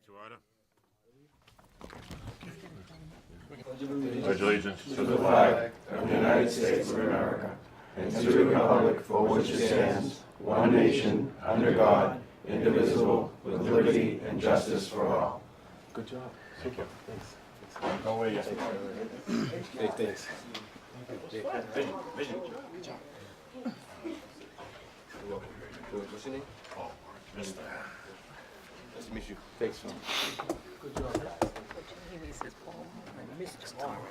to order. Pledge allegiance To the flag of the United States of America and to the republic for which it stands, one nation, under God, indivisible, with liberty and justice for all. Good job. Thank you. Thanks. Go away, yes. Hey, thanks. What's your name? Oh, Mr. Nice to meet you. Thanks. Good job.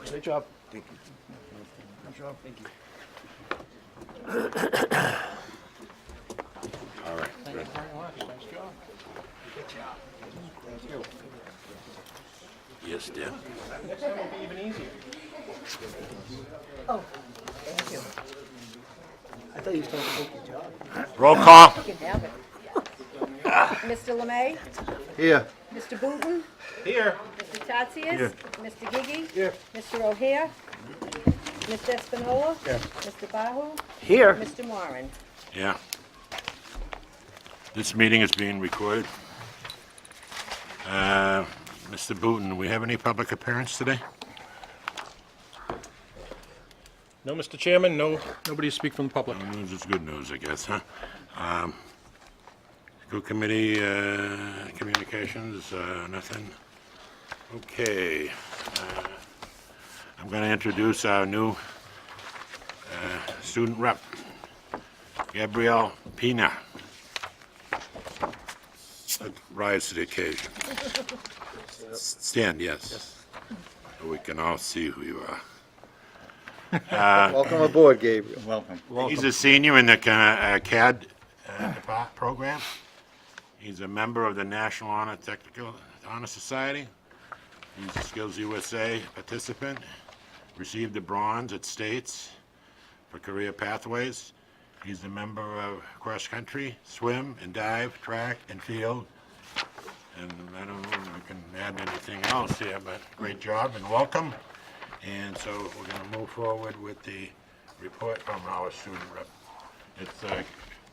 Great job. Thank you. Good job. Thank you. All right. Thank you very much. Nice job. Good job. Thank you. Yes, dear. Next time will be even easier. Oh, thank you. I thought you were going to take your job. Roll call. You can have it. Mr. LeMay? Here. Mr. Booton? Here. Mr. Tatsias? Here. Mr. Gigi? Here. Mr. O'Hare? Mr. Espinola? Here. Mr. Bahu? Here. Mr. Moran? Yeah. This meeting is being recorded. Mr. Booton, we have any public appearance today? No, Mr. Chairman, nobody to speak from the public. No news is good news, I guess, huh? School committee, communications, nothing. Okay. I'm going to introduce our new student rep, Gabrielle Pina. Rise to the occasion. Stand, yes. So we can all see who you are. Welcome aboard, Gabriel. Welcome. He's a senior in the CAD program. He's a member of the National Technical Honor Society. He's a Skills USA participant. Received a bronze at States for career pathways. He's a member of cross country, swim and dive, track and field. And I don't know if we can add anything else here, but great job and welcome. And so we're going to move forward with the report from our student rep. It's a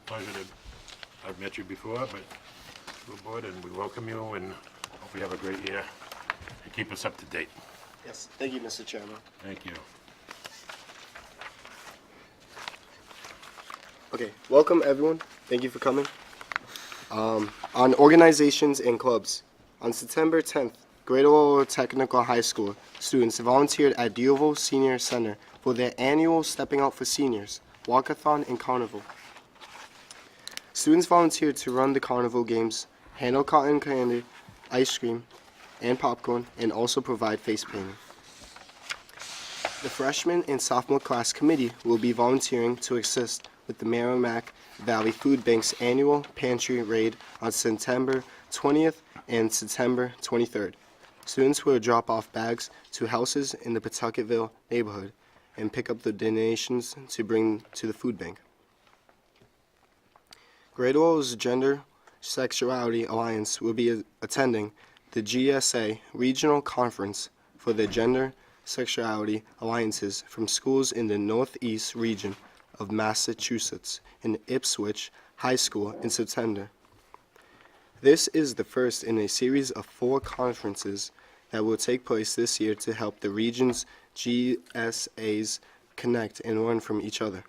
pleasure to, I've met you before, but school board, and we welcome you and hope you have a great year and keep us up to date. Yes, thank you, Mr. Chairman. Thank you. Okay, welcome everyone. Thank you for coming. On organizations and clubs, on September 10th, Greater Lowell Technical High School students volunteered at Lowell Senior Center for their annual Stepping Out for Seniors Walkathon and Carnival. Students volunteered to run the carnival games, handle cotton candy, ice cream, and popcorn, and also provide face painting. The freshman and sophomore class committee will be volunteering to assist with the Merrimack Valley Food Bank's annual pantry raid on September 20th and September 23rd. Students will drop off bags to houses in the Pawtucketville neighborhood and pick up the donations to bring to the food bank. Greater Lowell's Gender Sexuality Alliance will be attending the GSA Regional Conference for the Gender Sexuality Alliances from schools in the Northeast region of Massachusetts in Ipswich High School in September. This is the first in a series of 4 conferences that will take place this year to help the region's GSAs connect and learn from each other.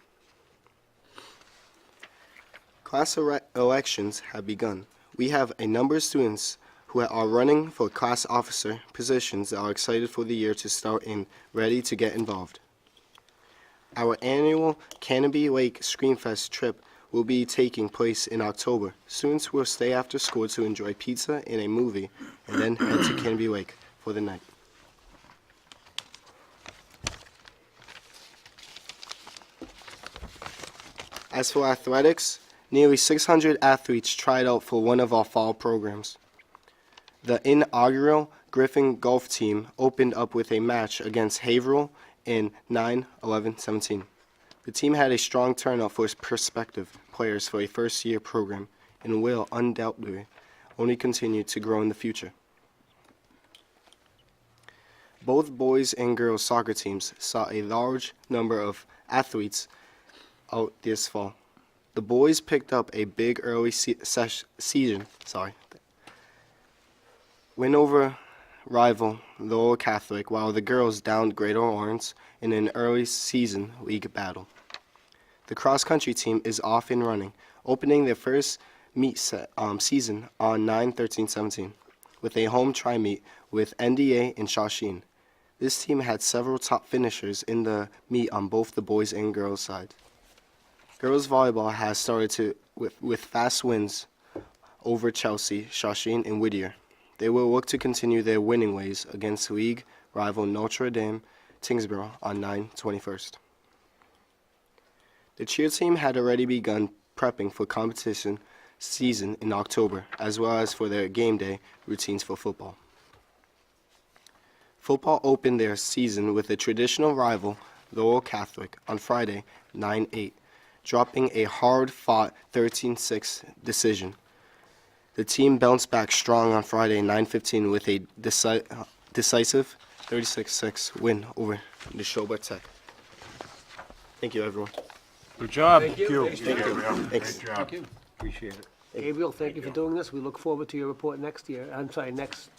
Class elections have begun. We have a number of students who are running for class officer positions that are excited for the year to start and ready to get involved. Our annual Canopy Lake Screenfest trip will be taking place in October. Students will stay after school to enjoy pizza and a movie and then head to Canopy Lake for the night. As for athletics, nearly 600 athletes tried out for one of our fall programs. The inaugural Griffin golf team opened up with a match against Haverhill in 9-11-17. The team had a strong turnout for prospective players for a first-year program and will undoubtedly only continue to grow in the future. Both boys and girls soccer teams saw a large number of athletes out this fall. The boys picked up a big early season. win over rival Lowell Catholic, while the girls downed Greater Lawrence in an early season league battle. The cross-country team is off and running, opening their first meet season on 9/13/17 with a home tri-meet with NDA and Shawsheen. This team had several top finishers in the meet on both the boys and girls side. Girls volleyball has started with fast wins over Chelsea, Shawsheen, and Whittier. They will look to continue their winning ways against league rival Notre Dame Tingsboro on 9/21. The cheer team had already begun prepping for competition season in October, as well as for their game day routines for football. Football opened their season with a traditional rival, Lowell Catholic, on Friday, 9/8, dropping a hard-fought 13-6 decision. The team bounced back strong on Friday, 9/15, with a decisive 36-6 win over Neshoba Tech. Thank you, everyone. Good job. Thank you. Thanks, Gabriel. Thanks. Great job. Appreciate it. Gabriel, thank you for doing this. We look forward to your report next year. I'm sorry, next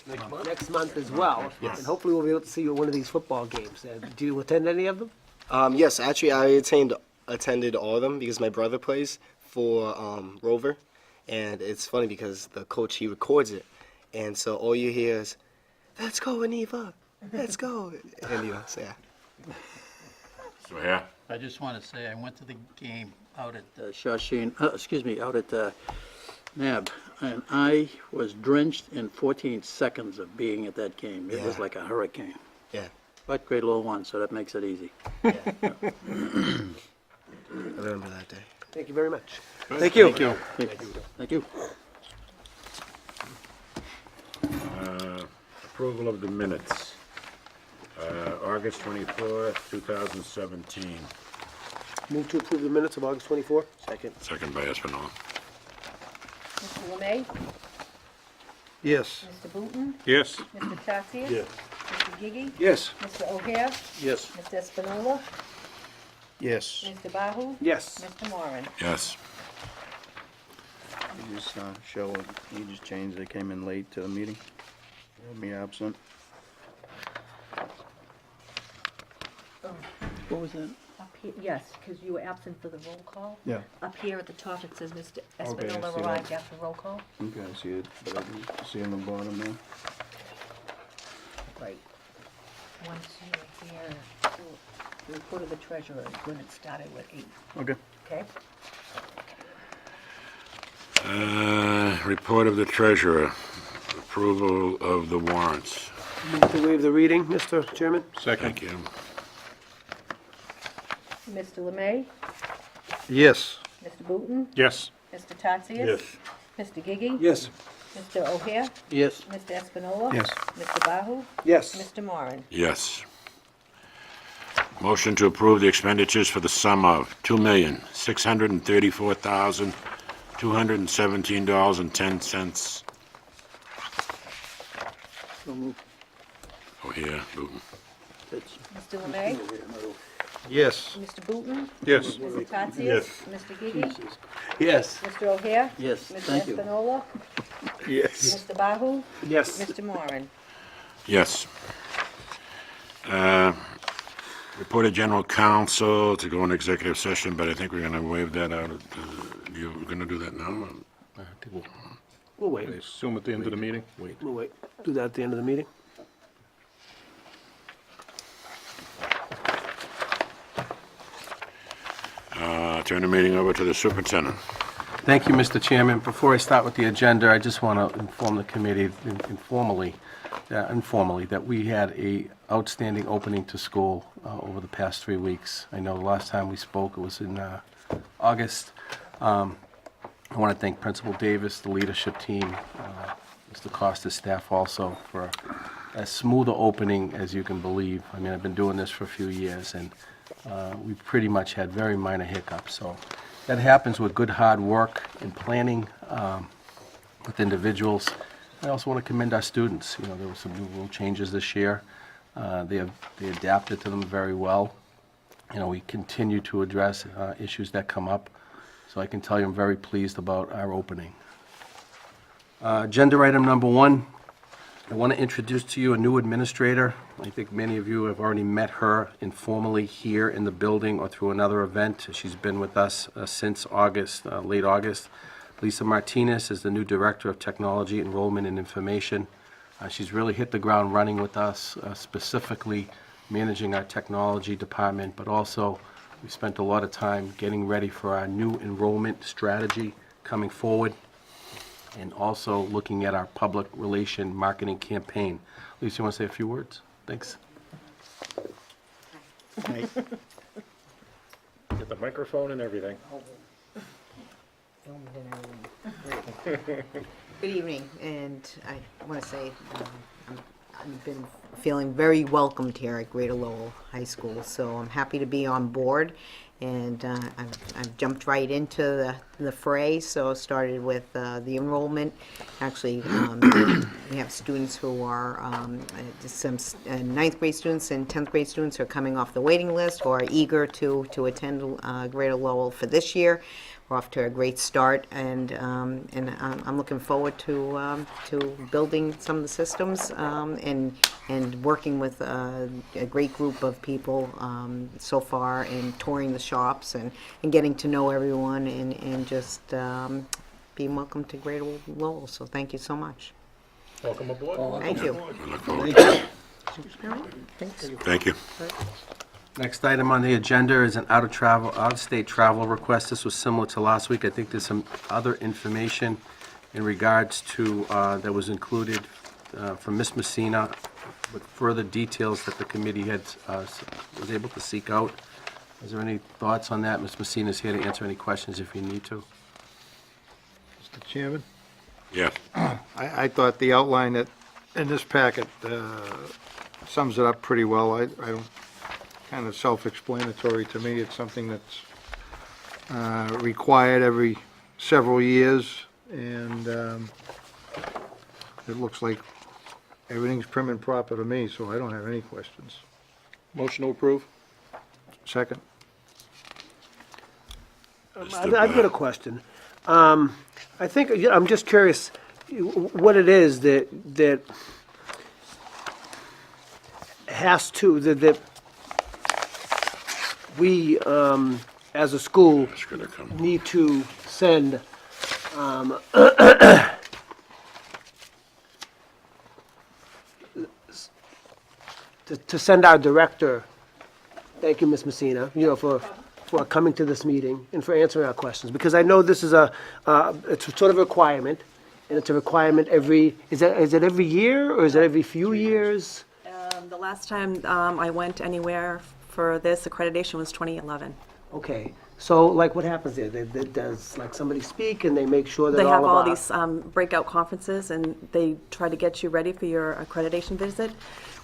month as well. Yes. And hopefully we'll be able to see you at one of these football games. Do you attend any of them? Yes, actually, I attended all of them because my brother plays for Rover, and it's funny because the coach, he records it, and so all you hear is, "Let's go, Aniva, let's go," and you know, so yeah. So, yeah, I just want to say I went to the game out at Shawsheen, out at NAB, and I was drenched in 14 seconds of being at that game. It was Yeah. like a hurricane. Yeah. But grade level 1, so that makes it easy. I remember that day. Thank you very much. Thank you. Thank you. approval of the minutes. August 24th, 2017. Move to approve the minutes of August 24? Second. Second by Espinola. Mr. Lemay? Yes. Mr. Booton? Yes. Mr. Tatsias? Yes. Mr. Gigi? Yes. Mr. O'Hare? Yes. Mr. Espinola? Yes. Mr. Bahu? Yes. Mr. Moran? Yes. You just show, you just changed, they came in late to the meeting. Had me absent. What was that? Up here, yes, because you were absent for the roll call. Yeah. Up here at the top, it says Mr. I Espinola see that. arrived after roll call. Okay, I see it, but I didn't see on the bottom there. Right. Once you were here, the report of the treasurer is when it started with 8, Okay. okay? Report of the treasurer. Approval of the warrants. Move to waive the reading, Mr. Chairman? Second. Thank you. Mr. Lemay? Yes. Mr. Booton? Yes. Mr. Tatsias? Yes. Mr. Gigi? Yes. Mr. O'Hare? Yes. Mr. Espinola? Yes. Mr. Bahu? Yes. Mr. Moran? Yes. Motion to approve the expenditures for the sum of $2,634,217.10. So move. Oh, here, Booton. It's Mr. Lemay? Yes. Mr. Booton? Yes. Mr. Tatsias? Yes. Mr. Gigi? Yes. Mr. O'Hare? Yes, Mr. thank you. Espinola? Yes. Mr. Bahu? Yes. Mr. Moran? Yes. Report of general counsel to go in executive session, but I think we're going to waive that out. You're going to do that now? I think We'll I wait. assume at the end of the meeting. Wait. We'll wait. Do that at the end of the meeting. Turn the meeting over to the superintendent. Thank you, Mr. Chairman. Before I start with the agenda, I just want to inform the committee informally that we had a outstanding opening to school over the past 3 weeks. I know the last time we spoke, it was in August. I want to thank Principal Davis, the leadership team, Mr. Costa's staff also for as smooth an opening as you can believe. I mean, I've been doing this for a few years, and we pretty much had very minor hiccups. So that happens with good hard work and planning with individuals. I also want to commend our students. You know, there were some new rule changes this year. They adapted to them very well. You know, we continue to address issues that come up. So I can tell you I'm very pleased about our opening. Agenda item number 1, I want to introduce to you a new administrator. I think many of you have already met her informally here in the building or through another event. She's been with us since August, late August. Lisa Martinez is the new Director of Technology, Enrollment, and Information. She's really hit the ground running with us, specifically managing our technology department, but also we spent a lot of time getting ready for our new enrollment strategy coming forward, and also looking at our public relation marketing campaign. Lisa, you want to say a few words? Thanks. Get the microphone and everything. Good evening, and I want to say I've been feeling very welcomed here at Greater Lowell High School, so I'm happy to be on board, and I've jumped right into the fray, so started with the enrollment. Actually, we have students who are, some ninth grade students and 10th grade students who are coming off the waiting list, who are eager to attend Greater Lowell for this year. We're off to a great start, and I'm looking forward to building some of the systems and working with a great group of people so far, and touring the shops and getting to know everyone, and just being welcome to Greater Lowell. So thank you so much. Welcome aboard. Thank you. We look forward. Thanks. Thank you. Next item on the agenda is an out-of-state travel request. This was similar to last week. I think there's some other information in regards to, that was included from Ms. Messina with further details that the committee had, was able to seek out. Is there any thoughts on that? Ms. Messina's here to answer any questions if you need to. Mr. Chairman, Yes. I thought the outline that in this packet sums it up pretty well. I don't, kind of self-explanatory to me. It's something that's required every several years, and it looks like everything's prim and proper to me, so I don't have any questions. Motion to approve? Second? I've got a question. I think, I'm just curious what it is that has to, that we, as a school, It's gonna come. need to send to send our director, thank you, Ms. Messina, for coming to this meeting and for answering our questions, because I know this is it's sort of a requirement, and it's a requirement is it every year, or is it every few years? The last time I went anywhere for this accreditation was 2011. Okay, so like what happens there? Does like somebody speak and they make sure that They have all of our- these breakout conferences, and they try to get you ready for your accreditation visit,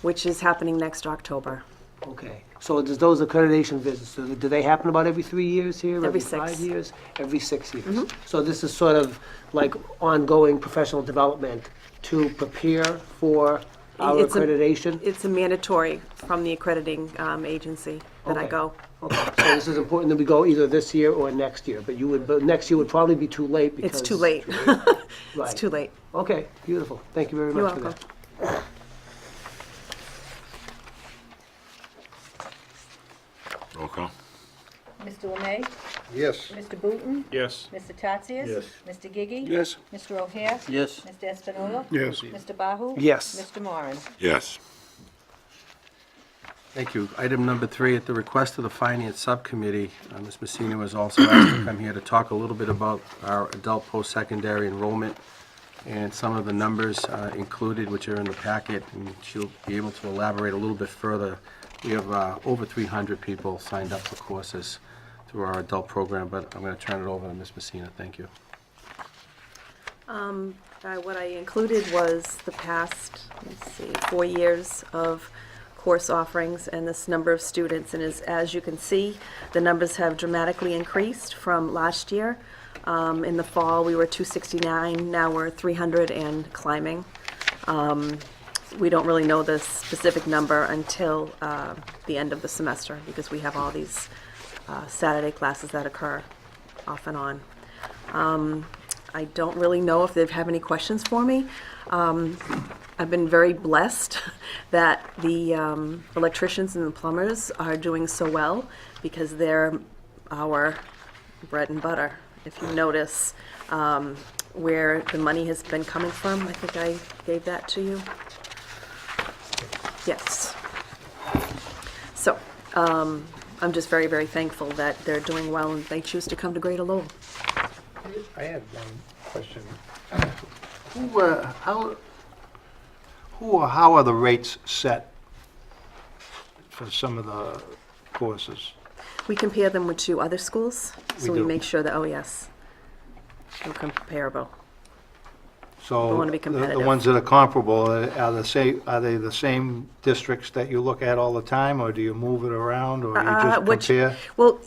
which is happening next October. Okay, so does those accreditation visits, do they happen about every 3 years here? Every 5 6. years? Every 6 years? So this is sort of like ongoing professional development to prepare for our It's a- accreditation? It's a mandatory from the accrediting agency that I Okay. go. Okay, so this is important that we go either this year or next year, but next year would probably be too late because... It's too late. It's Right. too late. Okay, beautiful. Thank you very You're much for welcome. that. Roll call. Mr. Lemay? Yes. Mr. Booton? Yes. Mr. Tatsias? Yes. Mr. Gigi? Yes. Mr. O'Hare? Yes. Mr. Espinola? Yes. Mr. Bahu? Yes. Mr. Moran? Yes. Thank you. Item number 3, at the request of the Finance Subcommittee, Ms. Messina was also asked to come here to talk a little bit about our adult post-secondary enrollment and some of the numbers included, which are in the packet, and she'll be able to elaborate a little bit further. We have over 300 people signed up for courses through our adult program, but I'm going to turn it over to Ms. Messina. Thank you. What I included was the past, 4 years of course offerings and this number of students. And as you can see, the numbers have dramatically increased from last year. In the fall, we were 269, now we're 300 and climbing. We don't really know the specific number until the end of the semester, because we have all these Saturday classes that occur off and on. I don't really know if they have any questions for me. I've been very blessed that the electricians and the plumbers are doing so well because they're our bread and butter. If you notice where the money has been coming from, I think I gave that to you. Yes. So I'm just very, very thankful that they're doing well and they choose to come to Greater Lowell. I had one question. Who or how are the rates set for some of the courses? We compare them with 2 other schools, so we do. make sure that, oh yes, they're comparable. So We wanna be the competitive. ones that are comparable, are they the same districts that you look at all the time, or do you move it around, or you just compare? Well,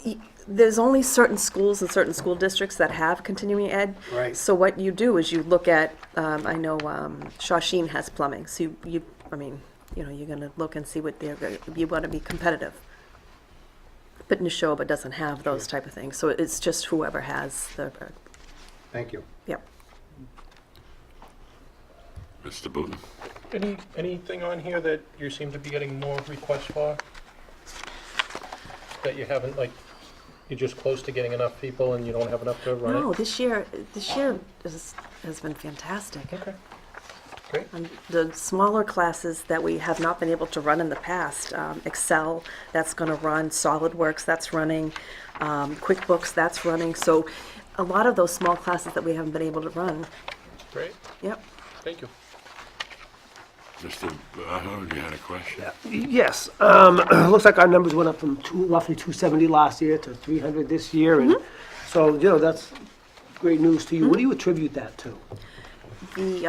there's only certain schools and certain school districts that have continuing ed. Right. So what you do is you look at, I know Shawsheen has plumbing, so you're gonna look and see what you wanna be competitive. But Neshoba doesn't have those type of things, so it's just whoever has the, Thank you. yep. Mr. Booton? Anything on here that you seem to be getting more requests for? That you haven't, like, you're just close to getting enough people and you don't have enough to run it? No, this year has been fantastic. Okay, great. And the smaller classes that we have not been able to run in the past, Excel, that's going to run, SolidWorks, that's running, QuickBooks, that's running. So a lot of those small classes that we haven't been able to run, Great, yep. thank you. Mr. Bajo, you had a question? Yes, looks like our numbers went up from roughly 270 last year to 300 this year, and so, that's great news to you. What do you attribute that to? The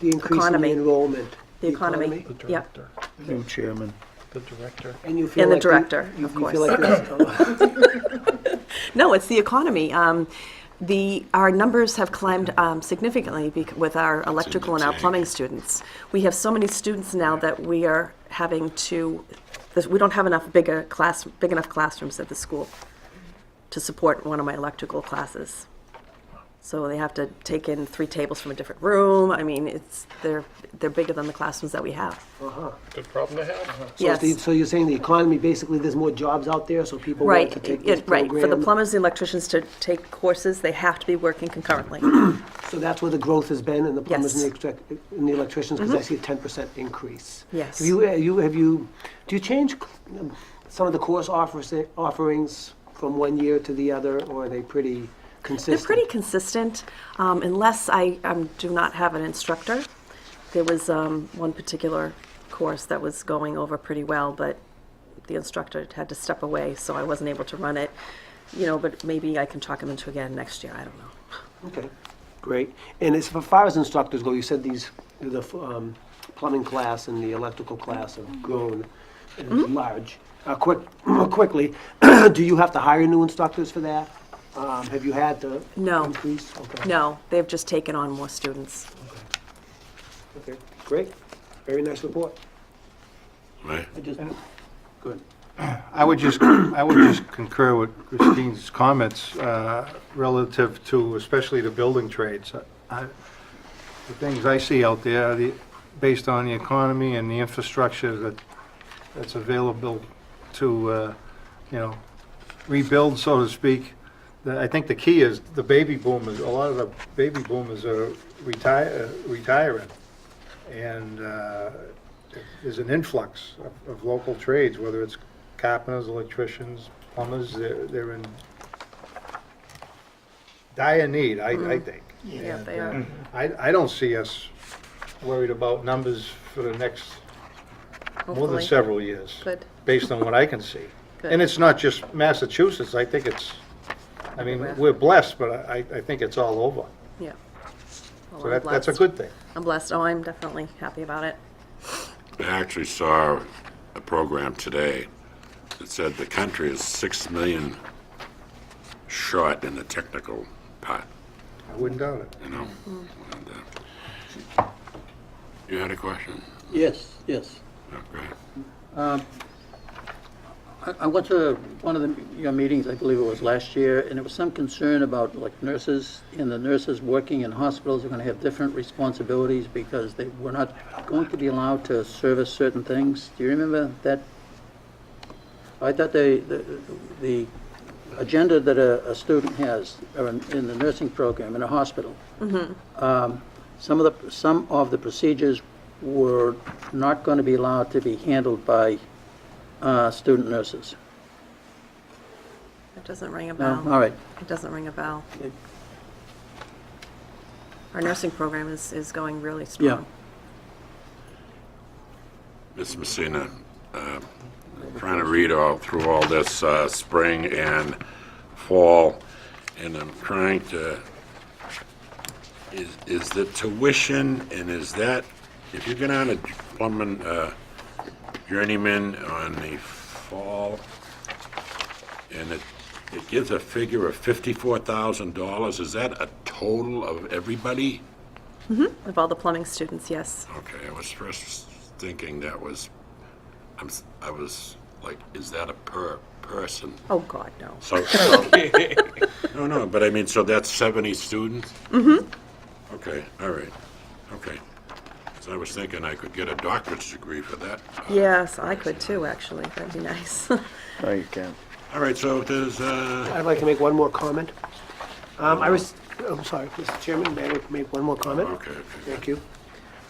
The increase in the Economy. enrollment? The economy, The yep. director, New chairman. the director. And you feel And the like director, you of feel like this, No, it's the economy. Our numbers have climbed significantly with our electrical and our plumbing students. We have so many students now that we are having to, we don't have enough big enough classrooms at the school to support one of my electrical classes. So they have to take in 3 tables from a different room. I mean, they're bigger than the classrooms that we have. Good problem to have. Yes. So you're saying the economy, basically, there's more jobs out there, so people want Right, to take this right. For the program? plumbers and electricians to take courses, they have to be working concurrently. So that's where the growth has been in the plumbers Yes. and the electricians, because I see a 10% increase. Yes. Do you change some of the course offerings from one year to the other, or are they pretty consistent? They're pretty consistent, unless I do not have an instructor. There was one particular course that was going over pretty well, but the instructor had to step away, so I wasn't able to run it. But maybe I can talk him into again next year, I don't know. Okay, great. And as far as instructors go, you said the plumbing class and the electrical class have grown large. Quickly, do you have to hire new instructors for that? Have you had to No. increase? Okay. No, they've just taken on more students. Okay, great. Very nice report. Right? Good. I would just concur with Christine's comments relative to, especially the building trades. The things I see out there, based on the economy and the infrastructure that's available to, rebuild, so to speak. I think the key is the baby boomers. A lot of the baby boomers are retiring, and there's an influx of local trades, whether it's carpenters, electricians, plumbers. They're in dire need, I think. Yeah, And, they are. I don't see us worried about numbers for the next more than Hopefully. several years. Good. Based on what I can see. Good. And it's not just Massachusetts, I think we're blessed, but I think it's all over. Yeah. Well, So I'm that's a blessed. good thing. I'm blessed. Oh, I'm definitely happy about it. I actually saw a program today that said the country is 6 million short in the technical part, I wouldn't doubt it. And, you had a question? Yes. Oh, great. I went to one of your meetings, I believe it was last year, and there was some concern about like nurses, and the nurses working in hospitals are going to have different responsibilities because they were not going to be allowed to service certain things. Do you remember that? I thought the agenda that a student has or in the nursing program in a hospital, some of the procedures were not going to be allowed to be handled by student nurses. It doesn't ring a No? bell. All right. It doesn't ring a bell. Our nursing program is going really strong. Ms. Messina, trying to read through all this spring and fall, and I'm trying to, is the tuition, and is that, if you get on a plumbing journeyman on the fall, and it gives a figure of $54,000, is that a total of everybody? Of all the plumbing students, yes. Okay, I was first thinking that was, I was like, is that a per person? Oh, God, no. So, no, but I mean, so that's 70 students? Okay, all right, okay. So I was thinking I could get a doctorate degree for that. Yes, I could too, actually. That'd be nice. Oh, you can. All right, so there's, I'd like to make one more comment. I'm sorry, Mr. Chairman, may I make one more comment? okay. Thank you.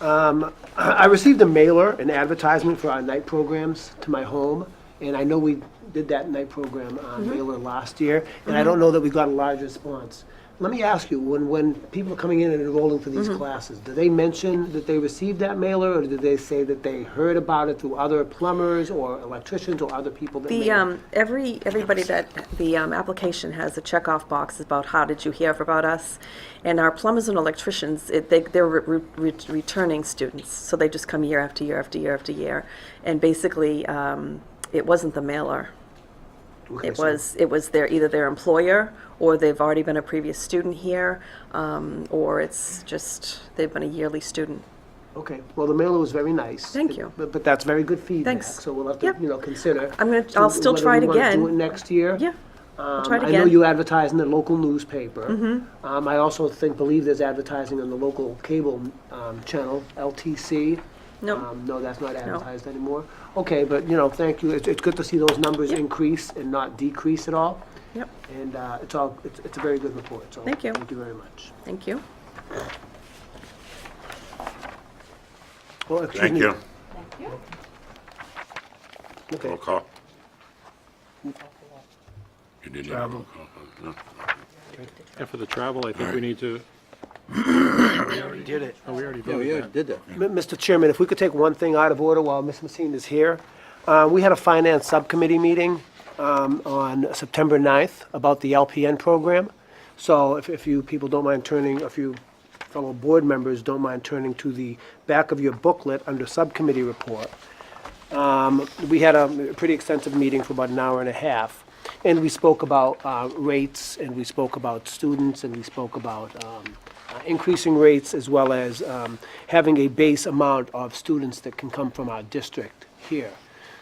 I received a mailer, an advertisement for our night programs to my home, and I know we did that night program mailer last year, and I don't know that we got a large response. Let me ask you, when people are coming in and enrolling for these classes, do they mention that they received that mailer, or do they say that they heard about it through other plumbers or electricians or other people that may have? Everybody that, the application has a checkoff box about how did you hear about us? And our plumbers and electricians, they're returning students, so they just come year after year after year after year. And basically, it wasn't the mailer. Okay, It so- was either their employer, or they've already been a previous student here, or it's just, they've been a yearly student. Okay, well, the mailer was very nice. Thank you. But that's very good feedback. Thanks. So we'll have to, Yep. consider. I'll still whether try we it wanna again. do it next year. Yeah, I'll try it I know again. you advertise in the local newspaper. I also believe there's advertising on the local cable channel, LTC. Nope. No, that's not advertised anymore. Okay, but, thank you. It's good to see those numbers Yep. increase and not decrease at all. Yep, And it's a very good report, so. Thank you. Thank you very much. thank you. Well, excuse Thank me. you. Okay. Roll call. You did your roll call? No? And for the travel, I think we need to, Did it. oh, we already Yeah, we voted already that. did that. Mr. Chairman, if we could take one thing out of order while Ms. Messina is here. We had a finance subcommittee meeting on September 9th about the LPN program. So if you people don't mind turning, if you fellow board members don't mind turning to the back of your booklet under subcommittee report. We had a pretty extensive meeting for about an hour and a half. And we spoke about rates, and we spoke about students, and we spoke about increasing rates, as well as having a base amount of students that can come from our district here.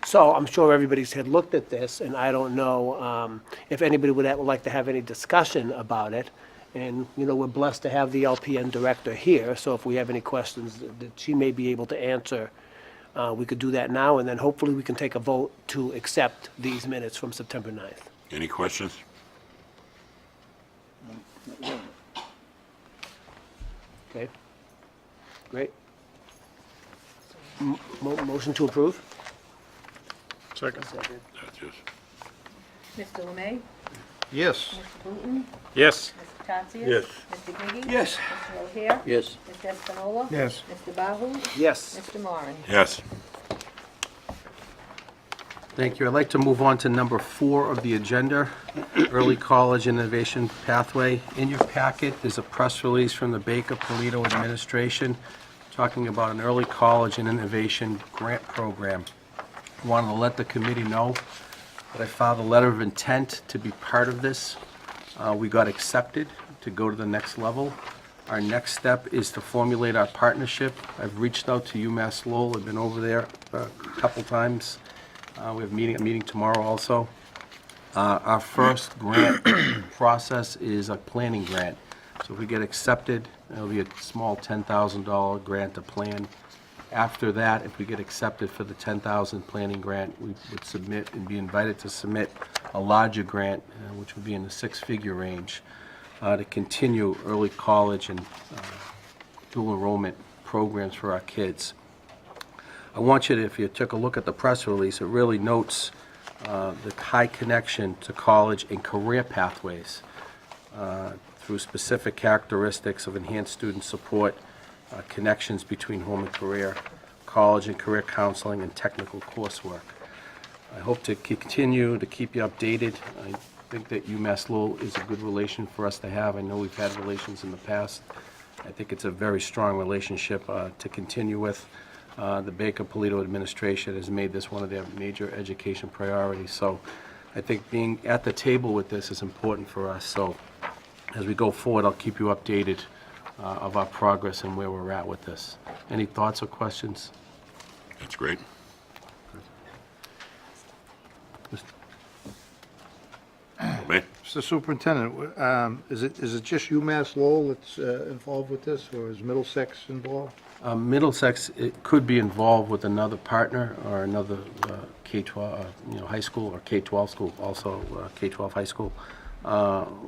So I'm sure everybody's had looked at this, and I don't know if anybody would like to have any discussion about it. And, we're blessed to have the LPN director here, so if we have any questions that she may be able to answer, we could do that now, and then hopefully we can take a vote to accept these minutes from September 9th. Any questions? Okay? Great. Motion to approve? Second. That's just, Mr. Lemay? Yes. Mr. Booton? Yes. Mr. Tatsias? Yes. Mr. Gigi? Yes. Mr. O'Hare? Yes. Mr. Espinola? Yes. Mr. Bahu? Yes. Mr. Moran? yes. Thank you. I'd like to move on to number 4 of the agenda, Early College Innovation Pathway. In your packet is a press release from the Baker Polito administration talking about an early college and innovation grant program. I wanted to let the committee know that I filed a letter of intent to be part of this. We got accepted to go to the next level. Our next step is to formulate our partnership. I've reached out to UMass Lowell. I've been over there a couple times. We have a meeting tomorrow also. Our first grant process is a planning grant. So if we get accepted, it'll be a small $10,000 grant to plan. After that, if we get accepted for the $10,000 planning grant, we would submit and be invited to submit a larger grant, which would be in the six-figure range, to continue early college and dual enrollment programs for our kids. I want you to, if you took a look at the press release, it really notes the high connection to college and career pathways through specific characteristics of enhanced student support, connections between home and career, college and career counseling, and technical coursework. I hope to continue to keep you updated. I think that UMass Lowell is a good relation for us to have. I know we've had relations in the past. I think it's a very strong relationship to continue with. The Baker-Polito administration has made this one of their major education priorities. So I think being at the table with this is important for us. So as we go forward, I'll keep you updated of our progress and where we're at with this. Any thoughts or questions? That's great. Me? Mr. Superintendent, is it just UMass Lowell that's involved with this, or is Middlesex involved? Middlesex, it could be involved with another partner or another K-12, high school or K-12 school, also K-12 high school.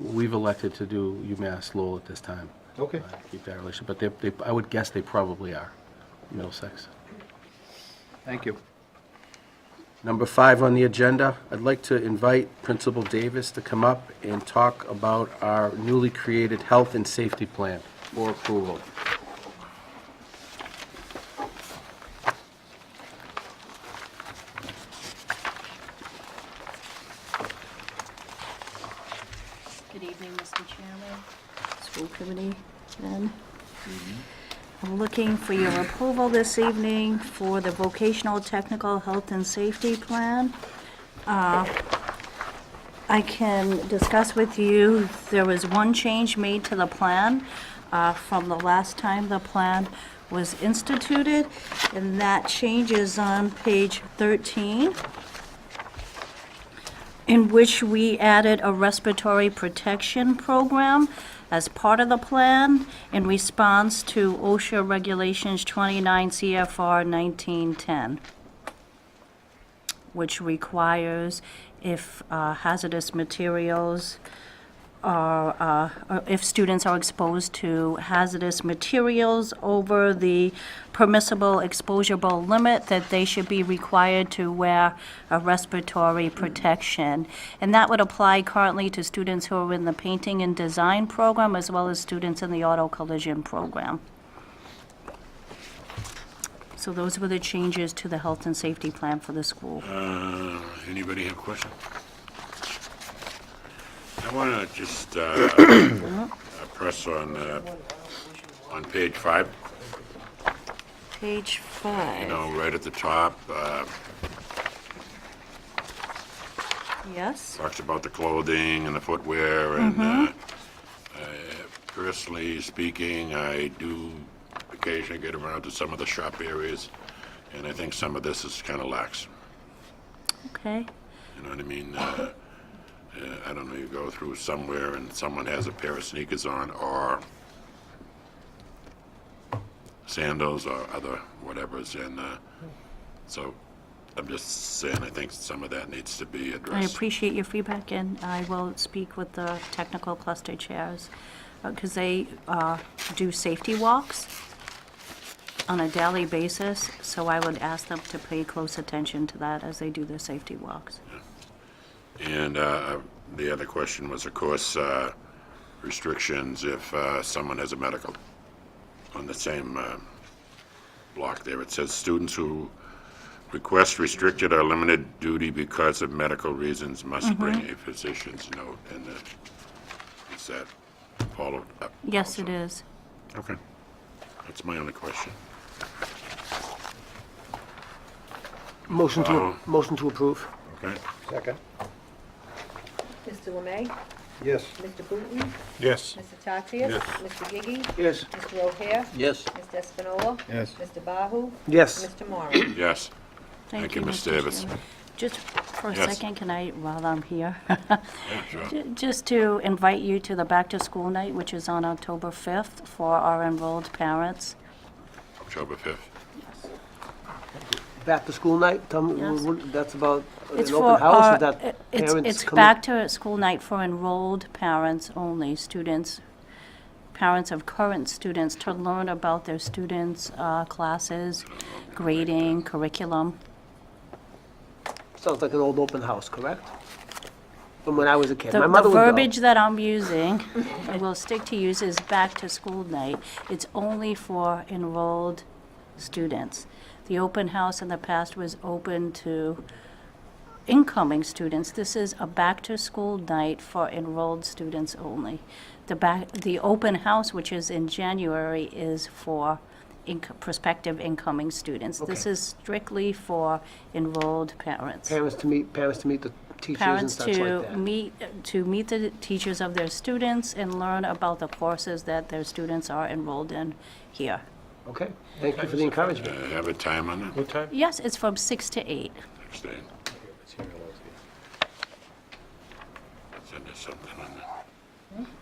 We've elected to do UMass Lowell at this time. Okay. Keep that relationship, but I would guess they probably are, Middlesex. Thank you. Number 5 on the agenda, I'd like to invite Principal Davis to come up and talk about our newly created health and safety plan for approval. Good evening, Mr. Chairman, school committee, then. I'm looking for your approval this evening for the vocational technical health and safety plan. I can discuss with you, there was one change made to the plan from the last time the plan was instituted, and that change is on page 13, in which we added a respiratory protection program as part of the plan in response to OSHA Regulations 29 CFR 1910, which requires if hazardous materials are, if students are exposed to hazardous materials over the permissible exposure limit, that they should be required to wear a respiratory protection. And that would apply currently to students who are in the painting and design program, as well as students in the auto collision program. So those were the changes to the health and safety plan for the school. Anybody have a question? I want to just press on page 5. Page 5. Right at the top, Yes? talks about the clothing and the footwear, and personally speaking, I do occasionally get around to some of the shop areas, and I think some of this is kind of lax. Okay. You know what I mean? I don't know, you go through somewhere and someone has a pair of sneakers on, or sandals or other whatevers, and so I'm just saying I think some of that needs to be I addressed. appreciate your feedback, and I will speak with the technical cluster chairs, because they do safety walks on a daily basis, so I would ask them to pay close attention to that as they do their safety walks. And the other question was, of course, restrictions if someone has a medical. On the same block there, it says students who request restricted or limited duty because of medical reasons must bring a physician's note. And is that followed up? Yes, also? it is. Okay. That's my only question. Motion Uh-oh. to approve. Okay? Second. Mr. Lemay? Yes. Mr. Booton? Yes. Mr. Tatsias? Yes. Mr. Gigi? Yes. Mr. O'Hare? Yes. Mr. Espinola? Yes. Mr. Bahu? Yes. Mr. Moran? Yes. Thank you, Ms. Davis. Chairman. Just for a Yes. second, can I, while I'm here? Yeah, sure. Just to invite you to the back-to-school night, which is on October 5th, for our enrolled parents. October 5th. Back-to-school night, tell me, Yes. that's about It's an for open house, our- is that parents It's coming? back-to-school night for enrolled parents only, students, parents of current students, to learn about their students' classes, grading, curriculum. Sounds like an old open house, correct? From when I was a kid. The My mother would go. verbiage that I'm using, and will stick to use, is back-to-school night. It's only for enrolled students. The open house in the past was open to incoming students. This is a back-to-school night for enrolled students only. The open house, which is in January, is for prospective incoming students. This Okay. is strictly for enrolled parents. Parents to meet the teachers and Parents such like to that. meet the teachers of their students and learn about the courses that their students are enrolled in here. Okay, thank you for the encouragement. Have a time on it? What time? Yes, it's from 6 to 8. Stay. Send us something on that.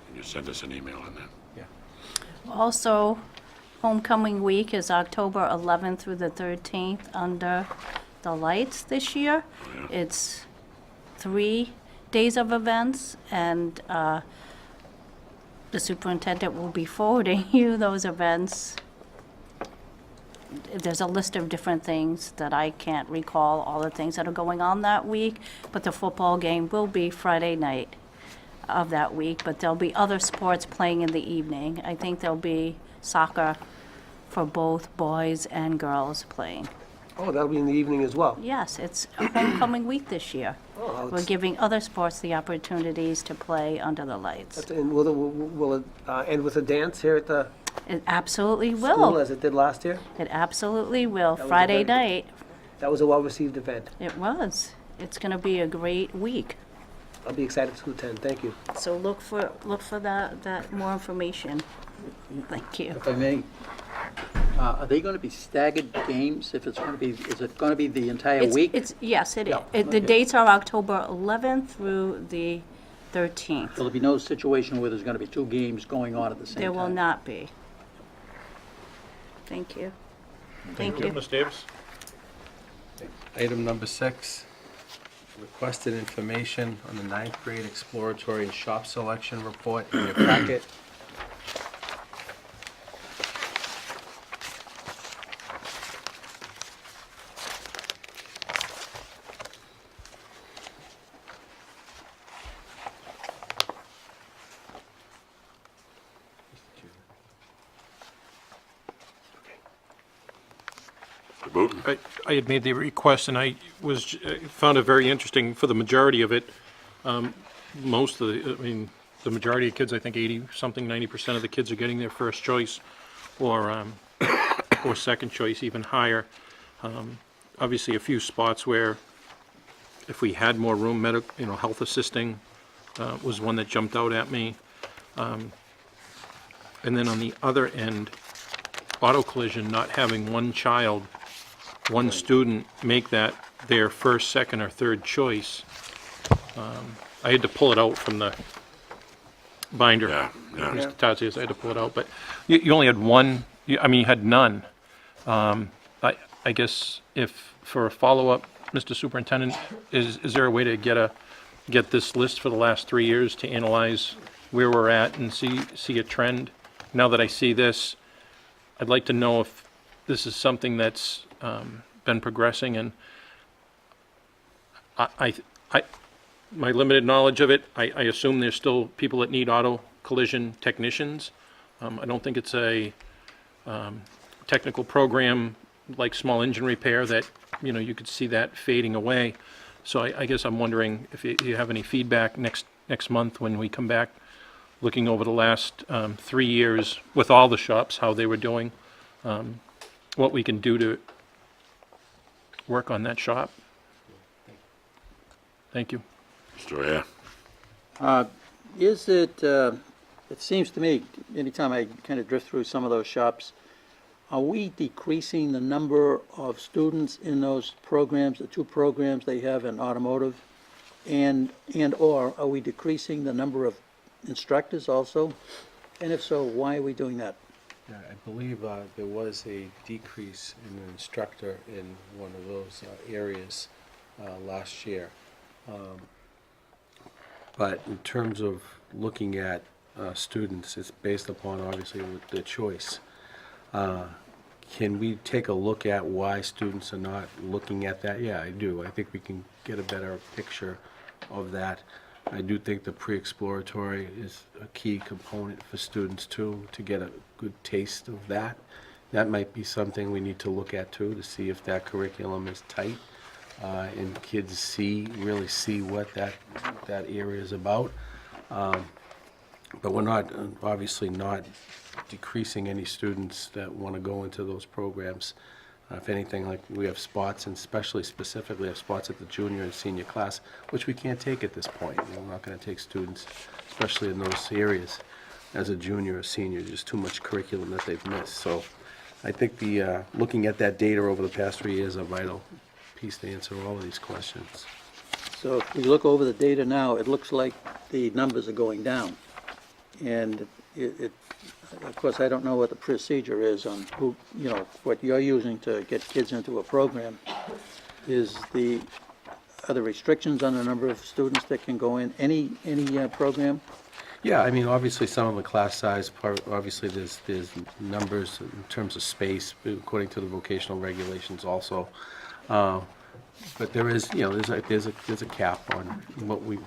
Can you send us an email on that? Also, homecoming week is October 11th through the 13th under the lights this year. It's 3 days of events, and the superintendent will be forwarding you those events. There's a list of different things that I can't recall, all the things that are going on that week, but the football game will be Friday night of that week, but there'll be other sports playing in the evening. I think there'll be soccer for both boys and girls playing. Oh, that'll be in the evening as well. Yes, it's a homecoming week this year. Oh, We're giving other sports the opportunities to play under the lights. And will it end with a dance here at the It absolutely school will. as it did last year? It absolutely will. was a Friday very- night, That was a well-received event. it was. It's going to be a great week. I'll be excited to attend, thank you. So look for that more information. Thank you. If I may, are they going to be staggered games? If it's going to be, is it going to be the entire week? Yes, it is. Yeah, The okay. dates are October 11th through the 13th. There'll be no situation where there's going to be 2 games going on at the same time? There will not be. Thank you. Thank you. Ms. Davis? Item number 6, requested information on the 9th grade exploratory and shop selection report in your packet. The Booton? I had made the request, and I found it very interesting for the majority of it. Most of the majority of kids, I think 80-something, 90% of the kids are getting their first choice or second choice, even higher. Obviously, a few spots where if we had more room, health assisting was one that jumped out at me. And then on the other end, auto collision, not having one child, one student make that their first, second, or third choice. I had to pull it out from the binder. Yeah, yeah. Mr. Tatsias, I had to pull it out, but you only had one, you had none. I guess if, for a follow-up, Mr. Superintendent, is there a way to get this list for the last 3 years to analyze where we're at and see a trend? Now that I see this, I'd like to know if this is something that's been progressing, and my limited knowledge of it, I assume there's still people that need auto collision technicians. I don't think it's a technical program like small engine repair that, you could see that fading away. So I guess I'm wondering if you have any feedback next month when we come back, looking over the last 3 years with all the shops, how they were doing, what we can do to work on that shop. Thank you. Mr. O'Hare? Is it, it seems to me, anytime I kind of drift through some of those shops, are we decreasing the number of students in those programs, the two programs they have in automotive? And/or are we decreasing the number of instructors also? And if so, why are we doing that? Yeah, I believe there was a decrease in an instructor in one of those areas last year. But in terms of looking at students, it's based upon obviously the choice. Can we take a look at why students are not looking at that? Yeah, I do. I think we can get a better picture of that. I do think the pre-exploratory is a key component for students too, to get a good taste of that. That might be something we need to look at too, to see if that curriculum is tight, and kids really see what that area is about. But we're not, obviously not decreasing any students that want to go into those programs. If anything, like we have spots, and specifically have spots at the junior and senior class, which we can't take at this point. You know, we're not going to take students, especially in those areas, as a junior or senior. There's just too much curriculum that they've missed. So I think looking at that data over the past 3 years is a vital piece to answer all of these questions. So if we look over the data now, it looks like the numbers are going down. And of course, I don't know what the procedure is on who, what you're using to get kids into a program. Are there restrictions on the number of students that can go in any program? Yeah, I mean, obviously, some of the class size, obviously, there's numbers in terms of space, according to the vocational regulations also. But there is, there's a cap on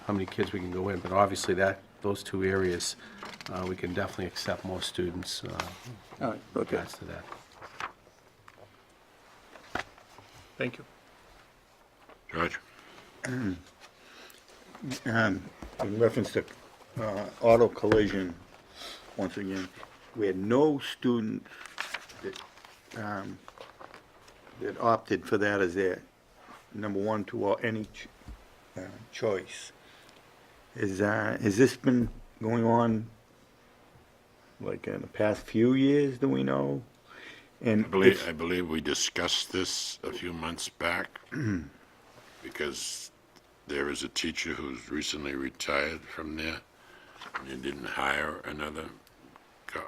how many kids we can go in, but obviously those two areas, we can definitely accept more students, All right, okay. regards to that. Thank you. George? In reference to auto collision, once again, we had no students that opted for that as their number one, two, or any choice. Has this been going on like in the past few years, do we know? And I believe we discussed this a few months back, because there is a teacher who's recently retired from there, and they didn't hire another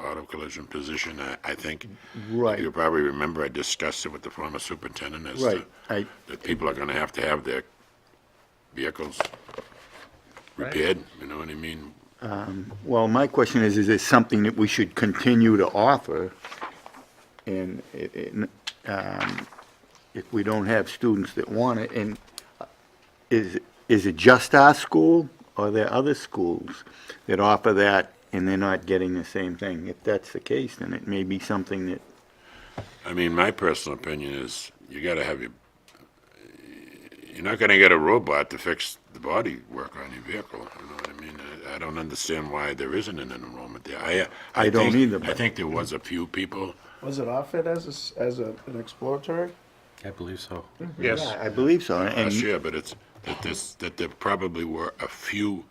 auto collision position. I think, Right. you probably remember, I discussed it with the former superintendent as Right. that people are gonna have to have their vehicles repaired, you know what I mean? Well, my question is it something that we should continue to offer? And if we don't have students that want it, and is it just our school, or are there other schools that offer that and they're not getting the same thing? If that's the case, then it may be something that, I mean, my personal opinion is you gotta have you're not gonna get a robot to fix the body work on your vehicle, you know what I mean? I don't understand why there isn't an enrollment there. I don't think- either, I but- think there was a few people. Was it offered as an exploratory? I believe so. Yes. I believe so. Last And year, but that there probably were a few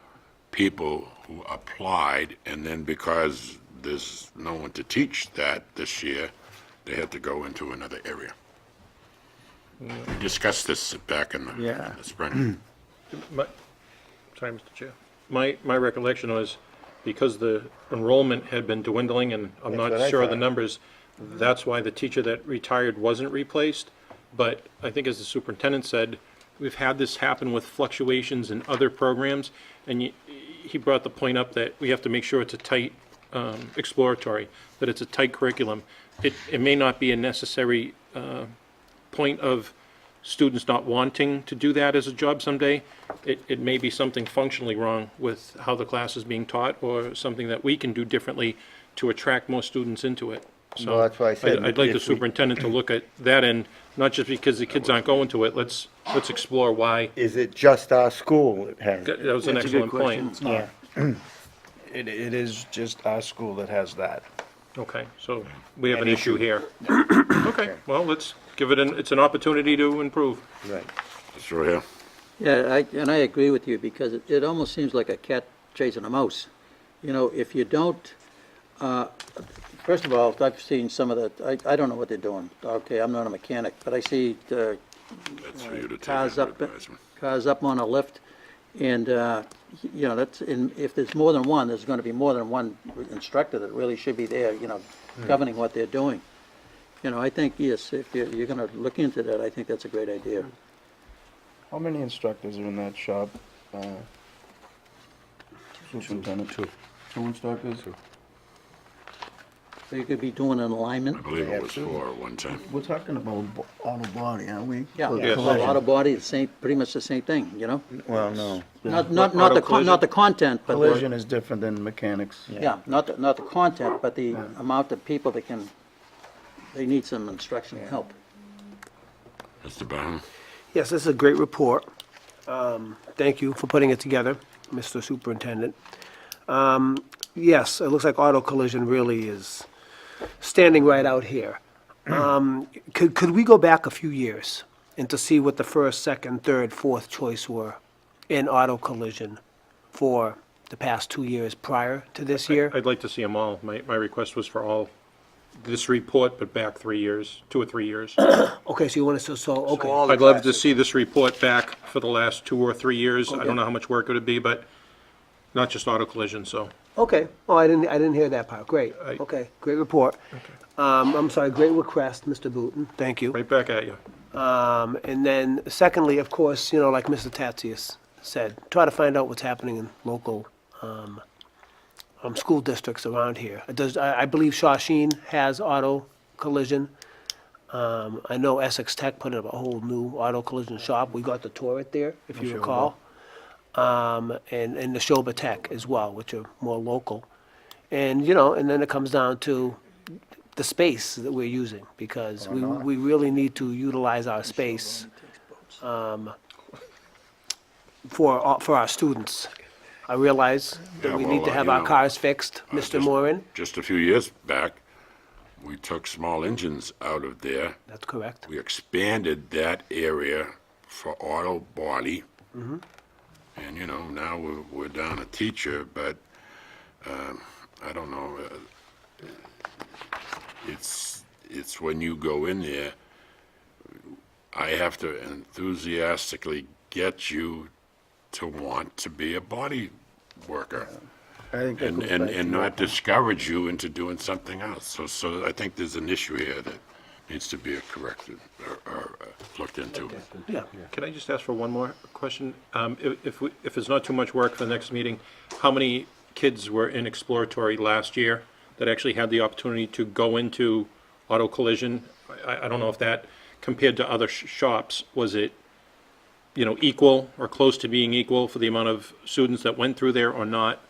people who applied, and then because there's no one to teach that this year, they had to go into another area. We discussed this back in Yeah. the spring. Sorry, Mr. Chair. My recollection was, because the enrollment had been dwindling, and I'm That's what not I sure of the thought. numbers, that's why the teacher that retired wasn't replaced. But I think, as the superintendent said, we've had this happen with fluctuations in other programs, and he brought the point up that we have to make sure it's a tight exploratory, that it's a tight curriculum. It may not be a necessary point of students not wanting to do that as a job someday. It may be something functionally wrong with how the class is being taught, or something that we can do differently to attract more students into it. So Well, that's why I said I'd like the if we- superintendent to look at that, and not just because the kids aren't going to it, let's explore why. is it just our school that has That it? was an That's a good excellent point. question. Yeah. It is just our school that has that. Okay, so we have an issue here. Okay, well, let's give it it's an opportunity to improve. Right. Mr. O'Hare? Yeah, I agree with you, because it almost seems like a cat chasing a mouse. If you don't, First of all, I've seen some of the, I don't know what they're doing. Okay, I'm not a mechanic, but I see That's for you to take cars under up, advisement. cars up on a lift, and, you know, that's, and if there's more than one, there's gonna be more than one instructor that really should be there, you know, governing what they're doing. You know, I think, yes, if you're gonna look into that, I think that's a great idea. How many instructors are in that shop? Superintendent? Two instructors? So you could be doing an I alignment. believe it was 4 at one time. We're talking about auto body, aren't we? Yeah, Or well, collision. auto body, the same, pretty much the same thing, you know? Well, no. Not Auto the, collision? not the content, but the, Collision is different than mechanics. yeah, not the content, but the amount of people that can, they need some instruction and help. Mr. Brown? Yes, this is a great report. Thank you for putting it together, Mr. Superintendent. Yes, it looks like auto collision really is standing right out here. Could we go back a few years and to see what the first, second, third, fourth choice were in auto collision for the past 2 years prior to this year? I'd like to see them all. My request was for all, this report, but back 3 years, 2 or 3 years. Okay, so you want to, okay. I'd love to see this report back for the last 2 or 3 years. I don't know how much work it would be, but not just auto collision, so. Okay, oh, I didn't hear that part, great, okay, great report. I'm sorry, great request, Mr. Booton, thank you. Right back at you. And then secondly, of course, you know, like Mr. Tatsias said, try to find out what's happening in local, school districts around here. I believe Shawshene has auto collision. I know Essex Tech put up a whole new auto collision shop, we got to tour it there, if you recall. And the Neshoba Tech as well, which are more local. And, you know, and then it comes down to the space that we're using, because we really need to utilize our space for our students. I realize that Yeah, we need to well, have you our know, cars fixed, Mr. Moran. Just a few years back, we took small engines out of there. That's correct. We expanded that area for auto body. And, you know, now we're down a teacher, but I don't know. It's when you go in there, I have to enthusiastically get you to want to be a body worker. I think that goes back to And not discourage you into doing something else. So I think there's an issue here that needs to be corrected or looked into. Yeah. Can I just ask for one more question? If it's not too much work for the next meeting, how many kids were in exploratory last year that actually had the opportunity to go into auto collision? I don't know if that, compared to other shops, was it, you know, equal or close to being equal for the amount of students that went through there or not,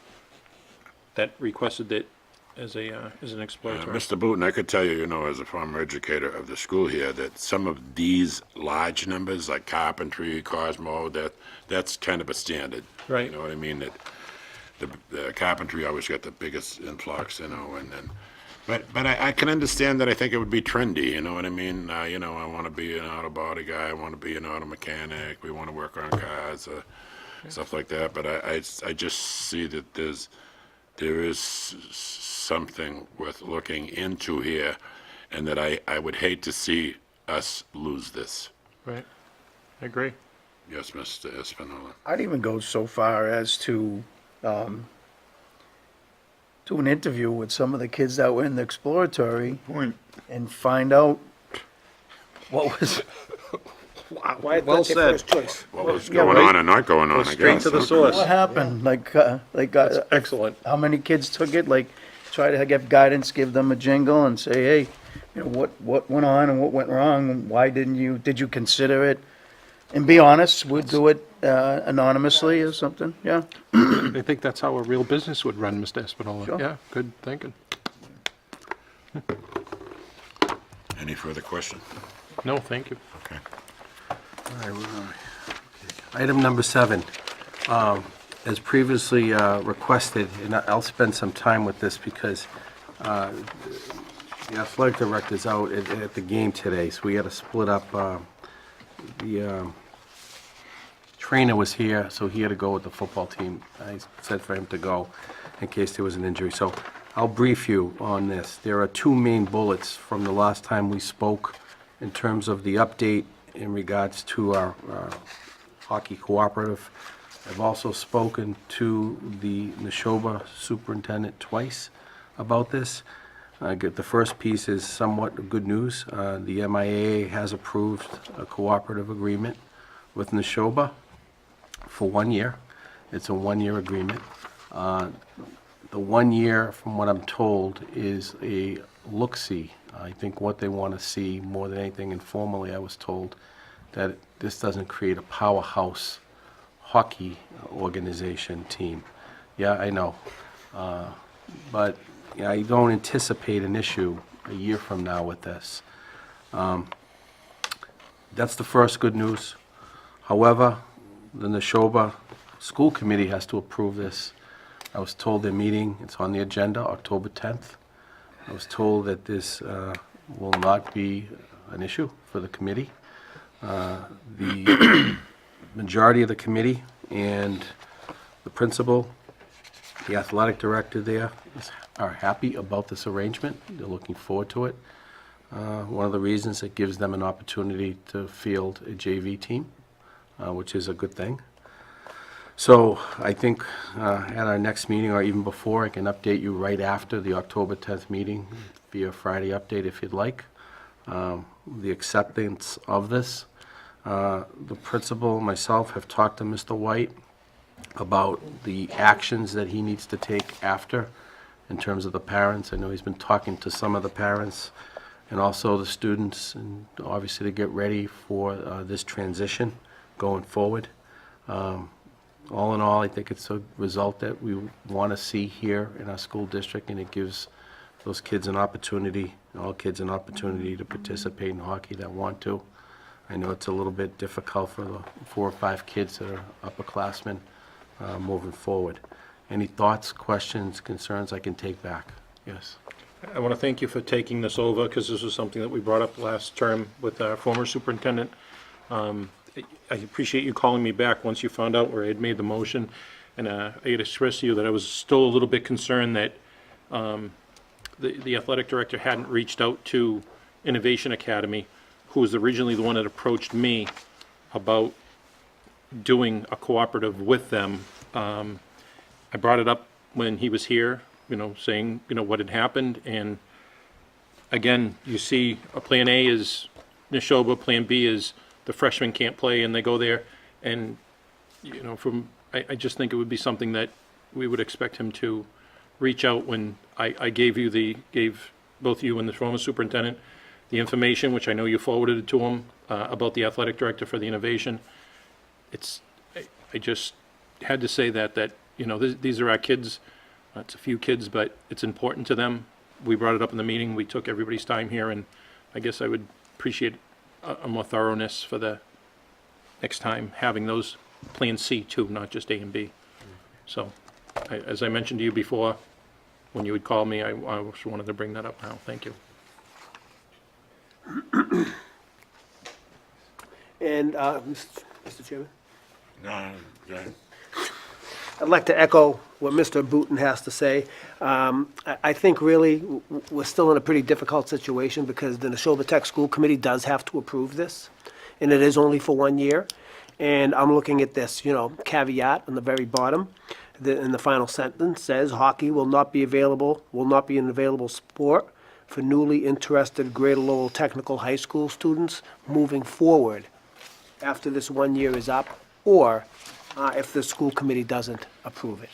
that requested it as an exploratory? Mr. Booton, I could tell you, you know, as a former educator of the school here, that some of these large numbers, like carpentry, Cosmo, that's kind of a standard. Right. You know what I mean? That the carpentry always got the biggest influx, you know, and then, but I can understand that. I think it would be trendy, you know what I mean? You know, I want to be an auto body guy, I want to be an auto mechanic, we want to work on cars, stuff like that, but I just see that there is something worth looking into here, and that I would hate to see us lose this. Right, I agree. Yes, Mr. Espinola. I'd even go so far as to do an interview with some of the kids that were in the exploratory Point. and find out what was, Why Well that's your said. first choice? What was yeah, going right. on and not going on, I guess. Straight to the source. what happened, like Excellent. how many kids took it, like, try to give guidance, give them a jingle and say, hey, you know, what went on and what went wrong, and why did you consider it? And be honest, we'll do it anonymously or something, yeah. I think that's how a real business would run, Mr. Espinola. Sure. Yeah, good thinking. Any further questions? No, thank you. Okay. Item number 7, as previously requested, and I'll spend some time with this because the athletic director's out at the game today, so we had to split up. The trainer was here, so he had to go with the football team. I said for him to go in case there was an injury. So I'll brief you on this. There are two main bullets from the last time we spoke in terms of the update in regards to our hockey cooperative. I've also spoken to the Neshoba superintendent twice about this. The first piece is somewhat good news. The MIAA has approved a cooperative agreement with Neshoba for 1 year. It's a 1-year agreement. The 1 year, from what I'm told, is a look-see. I think what they want to see more than anything, informally I was told, that this doesn't create a powerhouse hockey organization team. Yeah, I know. But yeah, I don't anticipate an issue a year from now with this. That's the first good news. However, the Neshoba School Committee has to approve this. I was told their meeting, it's on the agenda, October 10th. I was told that this will not be an issue for the committee. The majority of the committee and the principal, the athletic director there are happy about this arrangement. They're looking forward to it. One of the reasons, it gives them an opportunity to field a JV team, which is a good thing. So I think at our next meeting, or even before, I can update you right after the October 10th meeting via Friday update if you'd like. The acceptance of this. The principal and myself have talked to Mr. White about the actions that he needs to take after in terms of the parents. I know he's been talking to some of the parents and also the students, and obviously to get ready for this transition going forward. All in all, I think it's a result that we want to see here in our school district, and it gives those kids an opportunity, all kids an opportunity to participate in hockey that want to. I know it's a little bit difficult for the 4 or 5 kids that are upperclassmen moving forward. Any thoughts, questions, concerns I can take back? Yes. I want to thank you for taking this over, because this was something that we brought up last term with our former superintendent. I appreciate you calling me back once you found out where I had made the motion, and I had expressed to you that I was still a little bit concerned that the athletic director hadn't reached out to Innovation Academy, who was originally the one that approached me about doing a cooperative with them. I brought it up when he was here, saying, what had happened, and again, you see, plan A is Neshoba, plan B is the freshmen can't play and they go there, and, I just think it would be something that we would expect him to reach out when I gave both you and the former superintendent the information, which I know you forwarded it to him, about the athletic director for the innovation. I just had to say that these are our kids. It's a few kids, but it's important to them. We brought it up in the meeting. We took everybody's time here, and I guess I would appreciate a more thoroughness for the next time, having those plan C too, not just A and B. So, as I mentioned to you before, when you would call me, I just wanted to bring that up now. Thank you. And, Mr. Chairman? No, go ahead. I'd like to echo what Mr. Booton has to say. I think really we're still in a pretty difficult situation because the Neshoba Tech School Committee does have to approve this, and it is only for 1 year. And I'm looking at this, caveat on the very bottom. In the final sentence says, hockey will not be an available sport for newly interested Greater Lowell Technical High School students moving forward after this 1 year is up, or if the school committee doesn't approve it.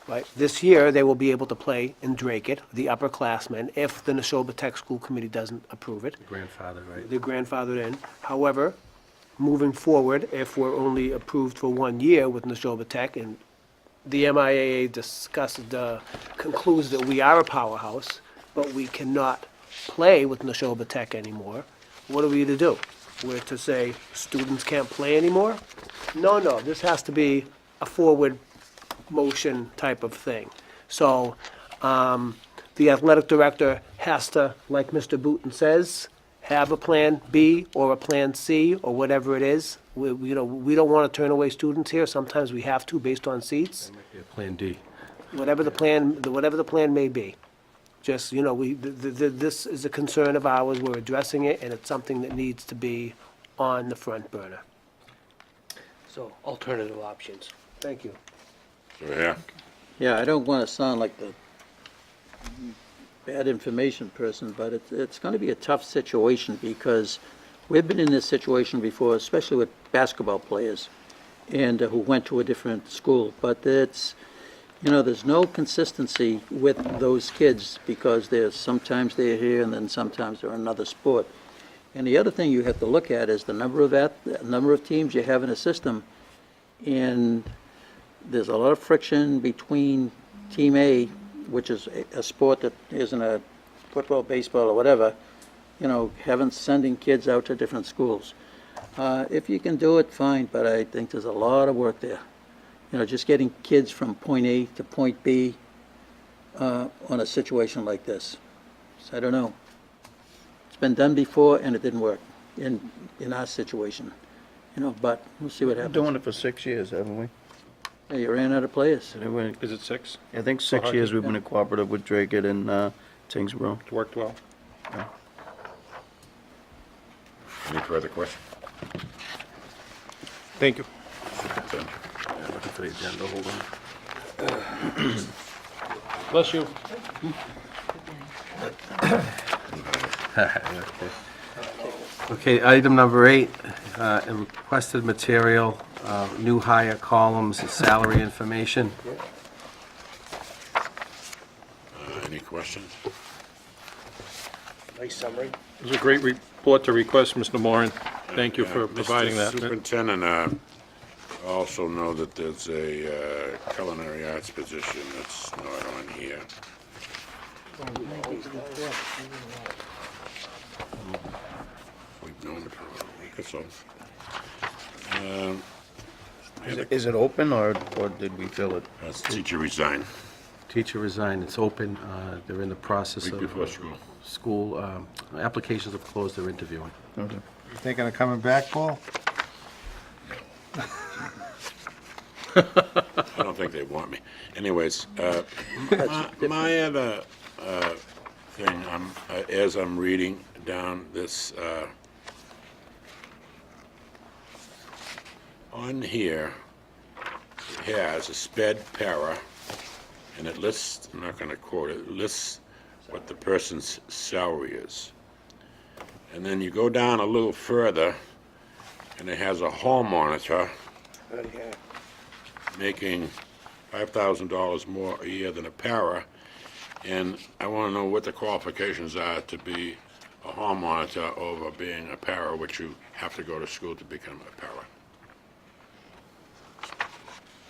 Right? This year, they will be able to play in Drake-it, the upperclassmen, if the Neshoba Tech School Committee doesn't approve it. Grandfather, right? They're grandfathered in. However, moving forward, if we're only approved for 1 year with Neshoba Tech, and the MIAA concludes that we are a powerhouse, but we cannot play with Neshoba Tech anymore, what are we to do? We're to say students can't play anymore? No, this has to be a forward motion type of thing. So the athletic director has to, like Mr. Booton says, have a plan B or a plan C or whatever it is. We don't want to turn away students here. Sometimes we have to based on seats. Yeah, Plan D. whatever the plan may be. Just, this is a concern of ours, we're addressing it, and it's something that needs to be on the front burner. So alternative options. Thank you. So, yeah, Yeah, I don't want to sound like the bad information person, but it's going to be a tough situation because we've been in this situation before, especially with basketball players and who went to a different school. But there's no consistency with those kids because sometimes they're here and then sometimes they're in another sport. And the other thing you have to look at is the number of teams you have in a system, and there's a lot of friction between Team A, which is a sport that isn't a football, baseball, or whatever, sending kids out to different schools. If you can do it, fine, but I think there's a lot of work there. Just getting kids from point A to point B on a situation like this. So I don't know. It's been done before and it didn't work in our situation, but we'll see what We're happens. doing it for 6 years, haven't we? Yeah, you ran out of players. Is it 6? I think 6 hockey, years we've been a cooperative with Dracut and Tingsboro. It worked well. any further questions? Thank you. Looking for the agenda, hold on. Bless you. Okay, item number 8, requested material, new hire columns, and salary information. Any questions? Nice summary. It was a great report to request, Mr. Moran. Thank you for Mr. providing that. Superintendent, also know that there's a culinary arts position that's not on here. We've known it for a week or so. Is it open or did we fill it? Teacher resigned, Teacher resigned, it's open, they're in the process week of... before school. School, applications have closed, they're interviewing. Okay. You thinking of coming back, Paul? I don't think they want me. Anyways, my other thing, as I'm reading down this, on here, it has a sped para, and it lists, I'm not going to quote it, it lists what the person's salary is. And then you go down a little further, and it has a hall monitor making $5,000 more a year than a para, and I want to know what the qualifications are to be a hall monitor over being a para, which you have to go to school to become a para.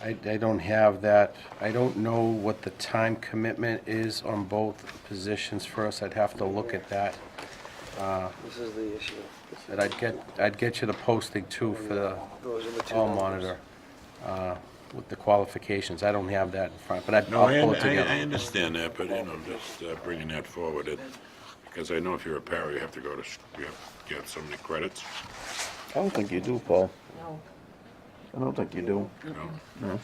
I don't have that. I don't know what the time commitment is on both positions first. I'd have to look at that. This is the issue. But I'd get you the posting too for the Those are the two hall numbers. monitor, with the qualifications. I don't have that in front, but No, I'll pull it I together. understand that, but, just bringing that forward, because I know if you're a para, you have to go to, you have to get so many credits, I don't think you do, Paul. No. I don't think you do. No.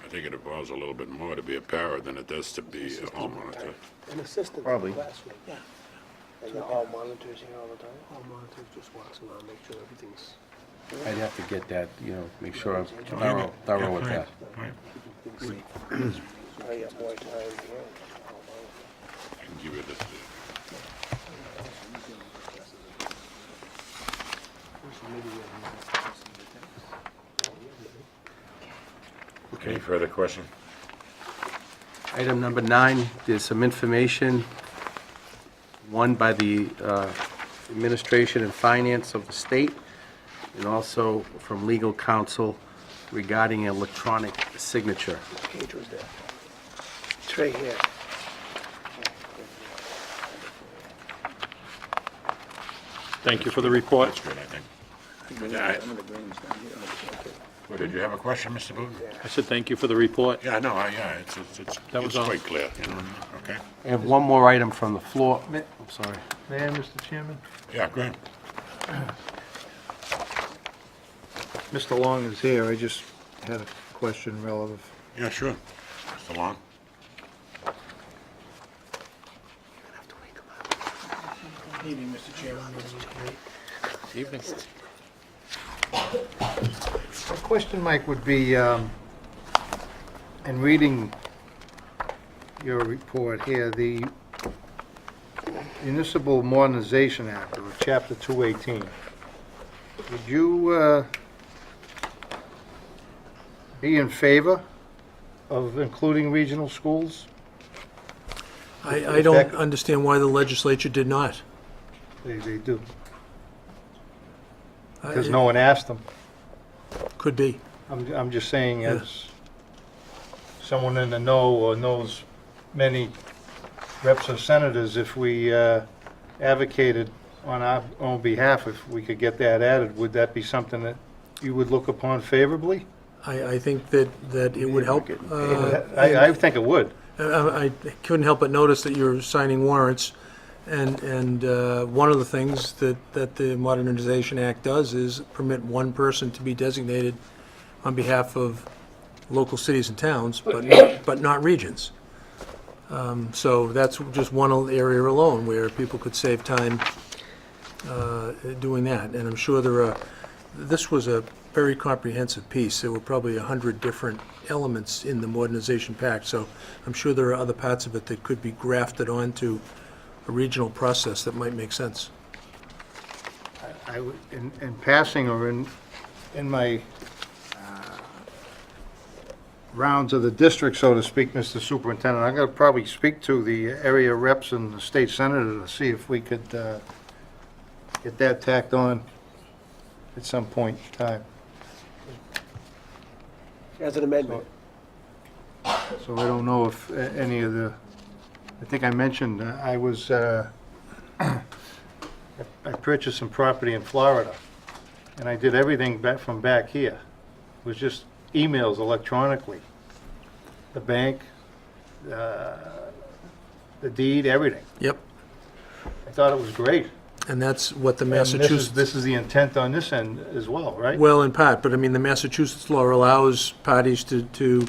I think it involves a little bit more to be a para than it does to be a hall monitor. An assistant Probably. classroom. Yeah. And the hall monitors here all the time? Hall monitors just walks around, make sure everything's... I'd have to get that, make sure I'm thorough with that. Oh, yeah, more time here. I can give you this. Any further question? Item number 9, there's some information, one by the administration and finance of the state, and also from legal counsel regarding electronic signature. What page was that? It's right here. Thank you for the report. That's good, I think. Well, did you have a question, Mr. Booton? I said thank you for the report. Yeah, no, it's That was it's all. quite clear, okay? I have one more item from the floor. I'm sorry. May I, Mr. Chairman? Yeah, go ahead. Mr. Long is here, I just had a question relative Yeah, sure. Mr. Long? Evening, Mr. Chairman. Evening. My question, Mike, would be, in reading your report here, the Municipal Modernization Act, or Chapter 218, would you be in favor of including regional schools? I don't understand why the legislature did not. They do. Because no one asked them. Could be. I'm just saying, Yeah. as someone in the know or knows many reps or senators, if we advocated on our own behalf, if we could get that added, would that be something that you would look upon favorably? I think that it would help. I think it would. I couldn't help but notice that you're signing warrants, and one of the things that the Modernization Act does is permit one person to be designated on behalf of local cities and towns, but not regions. So that's just one area alone where people could save time doing that. And I'm sure this was a very comprehensive piece. There were probably 100 different elements in the Modernization Pact, so I'm sure there are other parts of it that could be grafted onto a regional process that might make sense. I would, in passing or in my rounds of the district, so to speak, Mr. Superintendent, I'm going to probably speak to the area reps and the state senator to see if we could get that tacked on at some point in time. As an amendment. So I don't know if any of the, I think I mentioned, I was, I purchased some property in Florida, and I did everything back from back here. It was just emails electronically. The bank, the deed, everything. Yep. I thought it was great. And that's what the And Massachusetts... this is the intent on this end as well, right? Well, in part, but I mean, the Massachusetts law allows parties to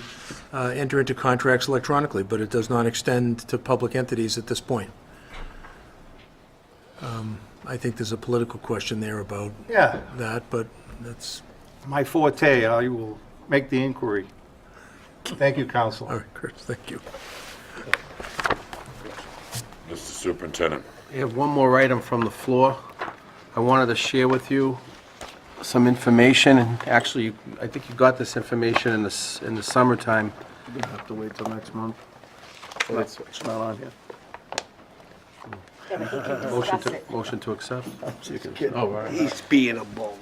enter into contracts electronically, but it does not extend to public entities at this point. I think there's a political question there about Yeah, that, but that's, my forte, I will make the inquiry. Thank you, Counsel. all right, Chris, thank you. Mr. Superintendent. I have one more item from the floor. I wanted to share with you some information, and actually, I think you got this information in the summertime. We'll have to wait till next month. It's not on here. Motion to accept? You can- Oh, all right. He's being a bull.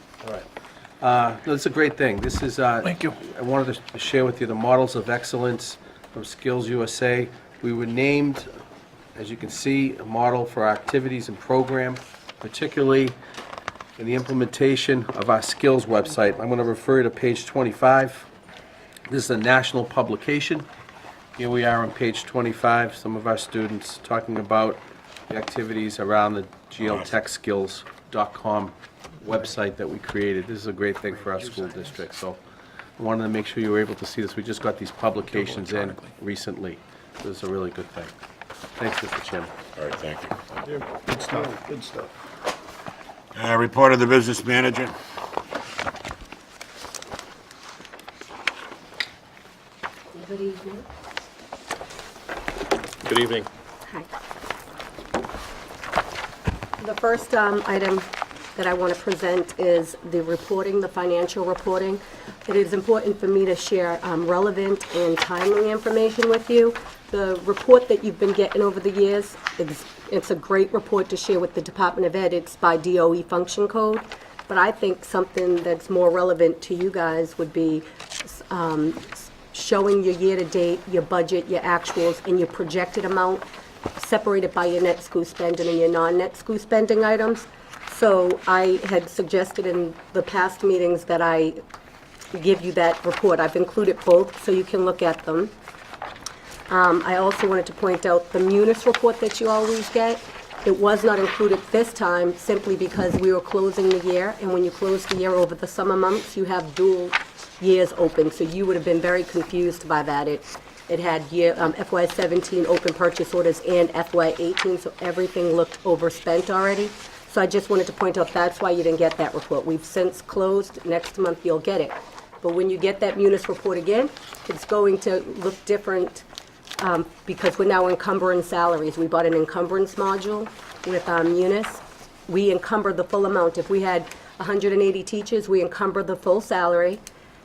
No, it's a great thing. This is, thank you. I wanted to share with you the Models of Excellence from Skills USA. We were named, as you can see, a model for our activities and program, particularly in the implementation of our skills website. I'm going to refer you to page 25. This is a national publication. Here we are on page 25, some of our students talking about the activities around the GLTHSskills.com website that we created. This is a great thing for our school district, so I wanted to make sure you were able to see this. We just got these publications in recently. This is a really good thing. Thanks, Mr. Chairman. All right, thank you. Good stuff, good stuff. Report of the business manager. Good evening. Good evening. Hi. The first item that I want to present is the reporting, the financial reporting. It is important for me to share relevant and timely information with you. The report that you've been getting over the years, it's a great report to share with the Department of Ed. It's by DOE function code. But I think something that's more relevant to you guys would be showing your year-to-date, your budget, your actuals, and your projected amount, separated by your net school spending and your non-net school spending items. So I had suggested in the past meetings that I give you that report. I've included both so you can look at them. I also wanted to point out the Munis report that you always get. It was not included this time simply because we were closing the year, and when you close the year over the summer months, you have dual years open, so you would have been very confused by that. It had FY '17 open purchase orders and FY '18, so everything looked overspent already. So I just wanted to point out, that's why you didn't get that report. We've since closed. Next month, you'll get it. But when you get that Munis report again, it's going to look different because we're now encumbering salaries. We bought an encumbrance module with Munis. We encumber the full amount. If we had 180 teachers, we encumber the full salary,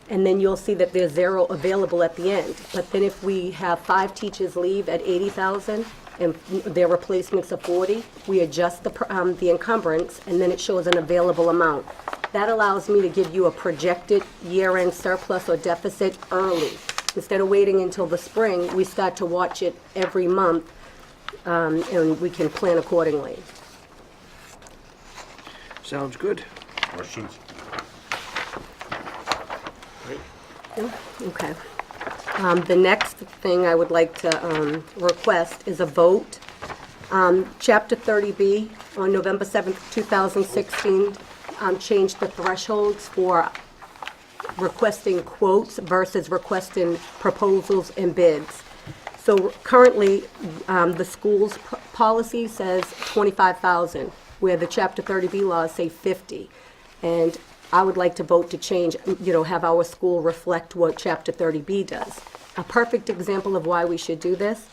and then you'll see that there's zero available at the end. But then if we have 5 teachers leave at 80,000 and their replacements are 40, we adjust the encumbrance, and then it shows an available amount. That allows me to give you a projected year-end surplus or deficit early. Instead of waiting until the spring, we start to watch it every month, and we can plan accordingly. Sounds good. Questions? Okay. The next thing I would like to request is a vote. Chapter 30B on November 7th, 2016, changed the thresholds for requesting quotes versus requesting proposals and bids. So currently, the school's policy says 25,000, where the Chapter 30B laws say 50. And I would like to vote to change, have our school reflect what Chapter 30B does. A perfect example of why we should do this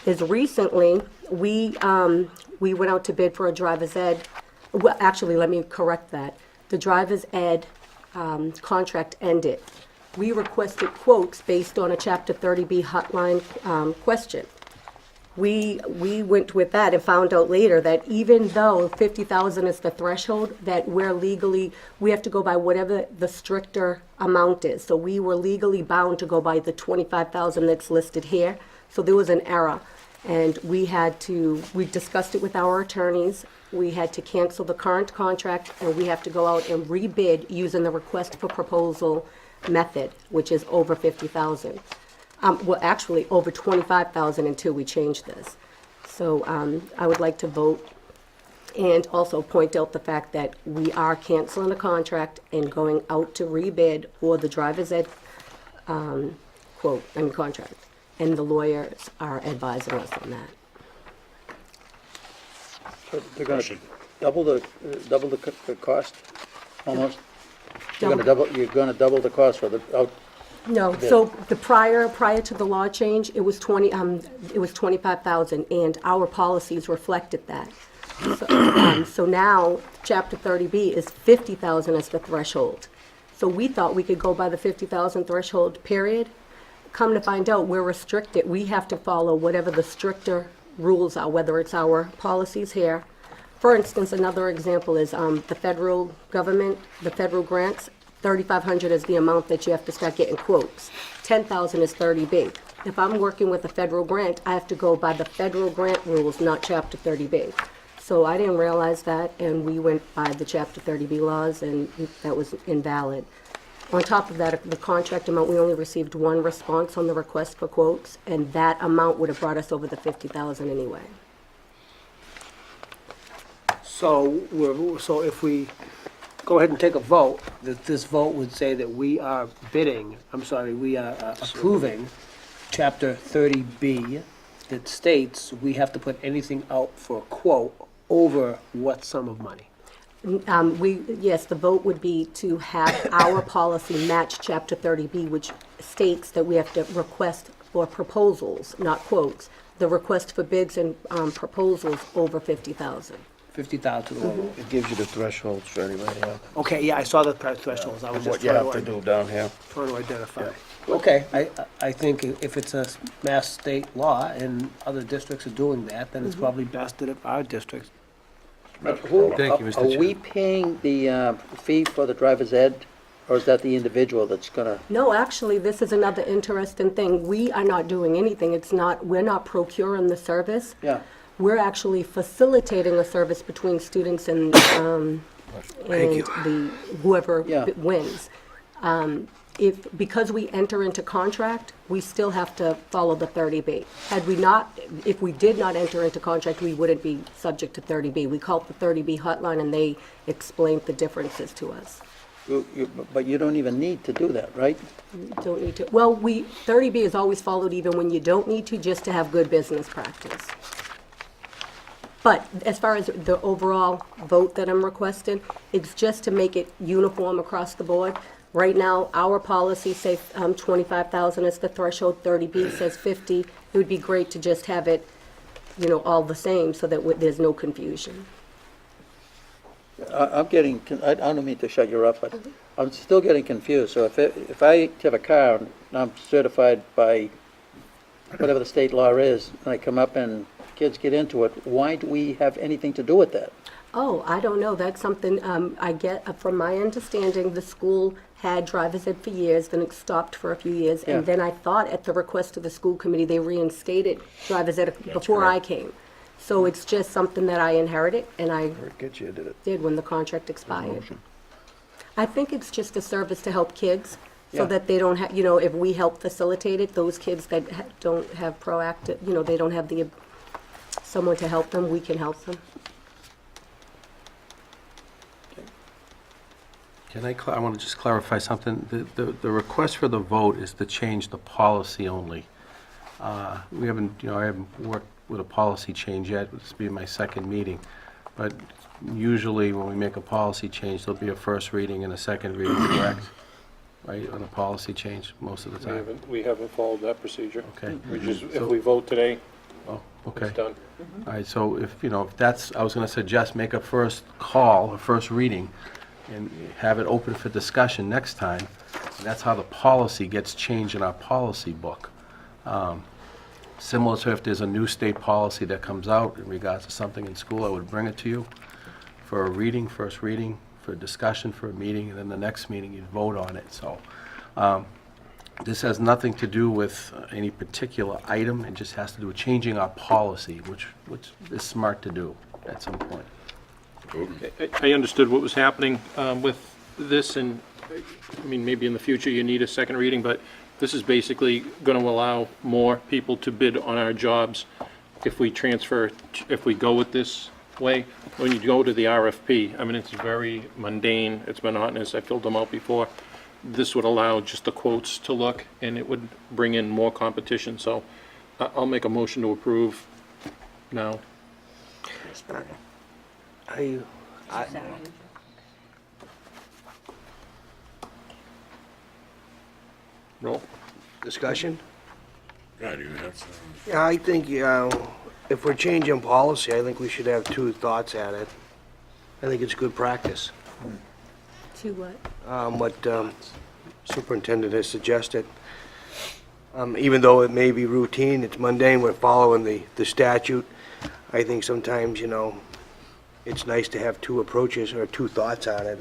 is recently, we went out to bid for a driver's ed. Well, actually, let me correct that. The driver's ed contract ended. We requested quotes based on a Chapter 30B hotline question. We went with that and found out later that even though 50,000 is the threshold, that we have to go by whatever the stricter amount is. So we were legally bound to go by the 25,000 that's listed here. So there was an error. And we discussed it with our attorneys. We had to cancel the current contract, and we have to go out and rebid using the request for proposal method, which is over 50,000. Well, actually, over 25,000 until we change this. So I would like to vote and also point out the fact that we are canceling the contract and going out to rebid for the driver's ed contract. And the lawyers are advising us on that. So they're going to double the cost, almost? You're going to double the cost for the out. No, bid. so the prior to the law change, it was 25,000, and our policies reflected that. So now, Chapter 30B is 50,000 as the threshold. So we thought we could go by the 50,000 threshold, period. Come to find out, we're restricted. We have to follow whatever the stricter rules are, whether it's our policies here. For instance, another example is the federal government, the federal grants. 3,500 is the amount that you have to start getting quotes. 10,000 is 30B. If I'm working with a federal grant, I have to go by the federal grant rules, not Chapter 30B. So I didn't realize that, and we went by the Chapter 30B laws, and that was invalid. On top of that, the contract amount, we only received one response on the request for quotes, and that amount would have brought us over the 50,000 anyway. So if we go ahead and take a vote, that this vote would say that we are approving Chapter 30B that states we have to put anything out for a quote over what sum of money? Yes, the vote would be to have our policy match Chapter 30B, which states that we have to request for proposals, not quotes. The request for bids and proposals over 50,000. 50,000 to the low. It gives you the thresholds for anybody, yeah. Okay, yeah, I saw the thresholds. I was just What you have to do down here. trying to identify. Okay, I think if it's a mass state law and other districts are doing that, then it's probably best that if our districts. Thank you, Mr. Are we Chair. paying the fee for the driver's ed, or is that the individual that's going to? No, actually, this is another interesting thing. We are not doing anything. We're not procuring the service. Yeah. We're actually facilitating a service between students and whoever Yeah. wins. Because we enter into contract, we still have to follow the 30B. If we did not enter into contract, we wouldn't be subject to 30B. We called the 30B hotline, and they explained the differences to us. But you don't even need to do that, right? Don't need to, well, 30B is always followed even when you don't need to, just to have good business practice. But as far as the overall vote that I'm requesting, it's just to make it uniform across the board. Right now, our policy says 25,000 is the threshold, 30B says 50. It would be great to just have it, all the same so that there's no confusion. I'm getting, I don't mean to shut you up, but I'm still getting confused. So if I have a car and I'm certified by whatever the state law is, and I come up and kids get into it, why do we have anything to do with that? Oh, I don't know. That's something I get, from my understanding, the school had driver's ed for years, then it stopped for a few years. Yeah. And then I thought at the request of the school committee, they reinstated driver's ed before I came. So it's just something that I inherited, and I Get you, did it. did when the contract expired. I think it's just a service to help kids, so Yeah. that they don't have, if we help facilitate it, those kids that don't have proactive, they don't have someone to help them, we can help them. I want to just clarify something. The request for the vote is to change the policy only. We haven't, I haven't worked with a policy change yet. This will be my second meeting. But usually when we make a policy change, there'll be a first reading and a second reading, correct? Right, on a policy change most of the time? We haven't followed that procedure. Okay. We just, if we vote today, Oh, okay. it's done. All right, so if that's, I was going to suggest make a first call, a first reading, and have it open for discussion next time. And that's how the policy gets changed in our policy book. Similar to if there's a new state policy that comes out in regards to something in school, I would bring it to you for a reading, first reading, for a discussion, for a meeting, and then the next meeting you'd vote on it. So this has nothing to do with any particular item. It just has to do with changing our policy, which is smart to do at some point. I understood what was happening with this, and, I mean, maybe in the future you need a second reading, but this is basically going to allow more people to bid on our jobs if we go with this way. When you go to the RFP, I mean, it's very mundane, it's monotonous, I filled them out before. This would allow just the quotes to look, and it would bring in more competition, so I'll make a motion to approve now. Roll. Discussion? Yeah, you have some. Yeah, I think, if we're changing policy, I think we should have two thoughts at it. I think it's good practice. To what? What superintendent has suggested. Even though it may be routine, it's mundane, we're following the statute. I think sometimes, it's nice to have two approaches or two thoughts on it.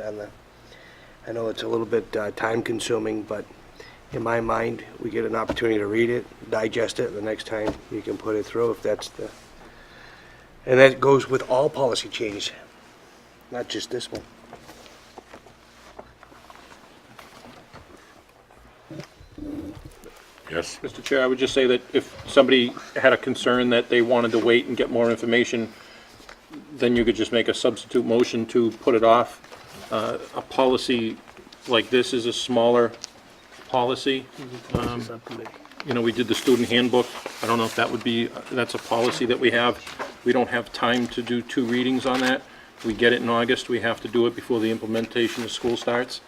I know it's a little bit time-consuming, but in my mind, we get an opportunity to read it, digest it, the next time you can put it through if that's the... And that goes with all policy changes, not just this one. Yes? Mr. Chair, I would just say that if somebody had a concern that they wanted to wait and get more information, then you could just make a substitute motion to put it off. A policy like this is a smaller policy. We did the student handbook. I don't know if that would be, that's a policy that we have. We don't have time to do two readings on that. We get it in August. We have to do it before the implementation of school starts.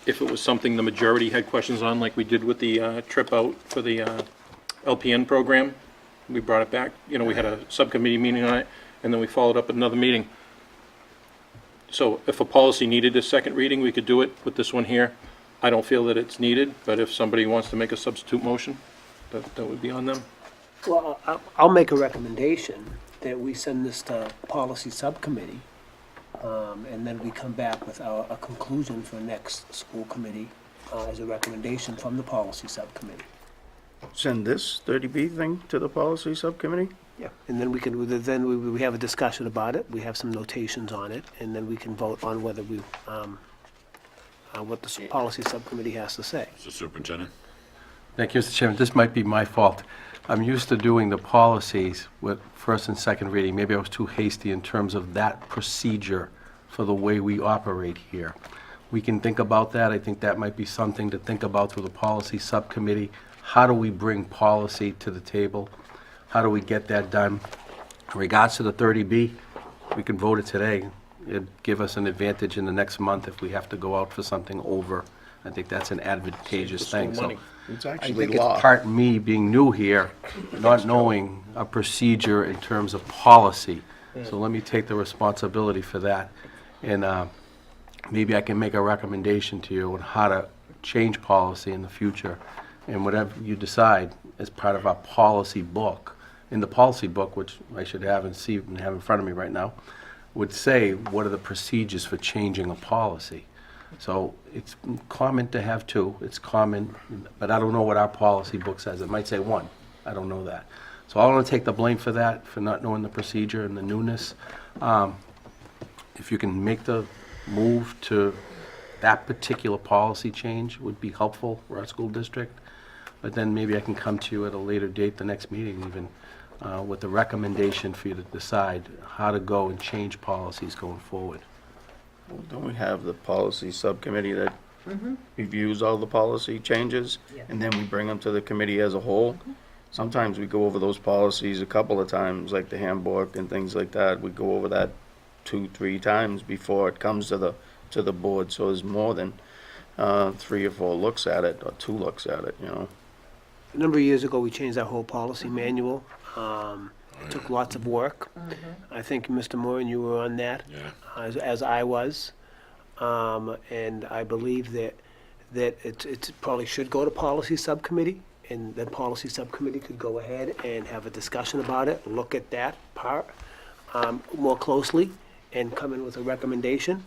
If it was something the majority had questions on, like we did with the trip out for the LPN program, we brought it back. We had a subcommittee meeting on it, and then we followed up at another meeting. So if a policy needed a second reading, we could do it with this one here. I don't feel that it's needed, but if somebody wants to make a substitute motion, that would be on them. Well, I'll make a recommendation that we send this to policy subcommittee, and then we come back with a conclusion for next school committee as a recommendation from the policy subcommittee. Send this 30B thing to the policy subcommittee? Yeah. And then we have a discussion about it, we have some notations on it, and then we can vote on whether what the policy subcommittee has to say. Mr. Superintendent? Thank you, Mr. Chairman. This might be my fault. I'm used to doing the policies with first and second reading. Maybe I was too hasty in terms of that procedure for the way we operate here. we can think about that. I think that might be something to think about through the policy subcommittee. How do we bring policy to the table? How do we get that done? In regards to the 30B, we can vote it today. It'd give us an advantage in the next month if we have to go out for something over. I think that's an advantageous thing. So It's I actually think it's law. part me being new here, not knowing a procedure in terms of policy. So let me take the responsibility for that. And maybe I can make a recommendation to you on how to change policy in the future. And whatever you decide as part of our policy book, in the policy book, which I should have and see and have in front of me right now, would say what are the procedures for changing a policy. So it's common to have two, it's common, but I don't know what our policy book says. It might say one, I don't know that. So I want to take the blame for that, for not knowing the procedure and the newness. If you can make the move to that particular policy change would be helpful for our school district. But then maybe I can come to you at a later date, the next meeting even, with a recommendation for you to decide how to go and change policies going forward. Well, don't we have the policy subcommittee that reviews all the policy changes? And then we bring them to the committee as a whole? Sometimes we go over those policies a couple of times, like the handbook and things like that. We go over that 2-3 times before it comes to the board. So there's more than 3 or 4 looks at it, or 2 looks at it, you know? A number of years ago, we changed our whole policy manual. It took lots of work. I think, Mr. Moore, and you were on that, as I was. And I believe that it probably should go to policy subcommittee, and then policy subcommittee could go ahead and have a discussion about it, look at that part more closely, and come in with a recommendation.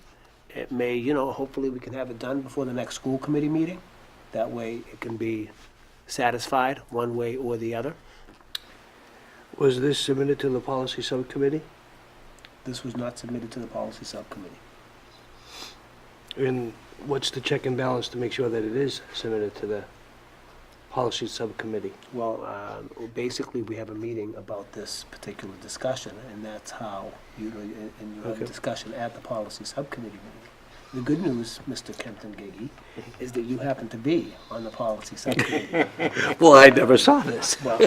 It may, hopefully we can have it done before the next school committee meeting. That way it can be satisfied one way or the other. Was this submitted to the policy subcommittee? This was not submitted to the policy subcommittee. And what's the check and balance to make sure that it is submitted to the policy subcommittee? Well, basically, we have a meeting about this particular discussion, and that's how you have a discussion at the policy subcommittee meeting. The good news, Mr. Kenton Gigi, is that you happen to be on the policy subcommittee. Well, I never saw this. Well,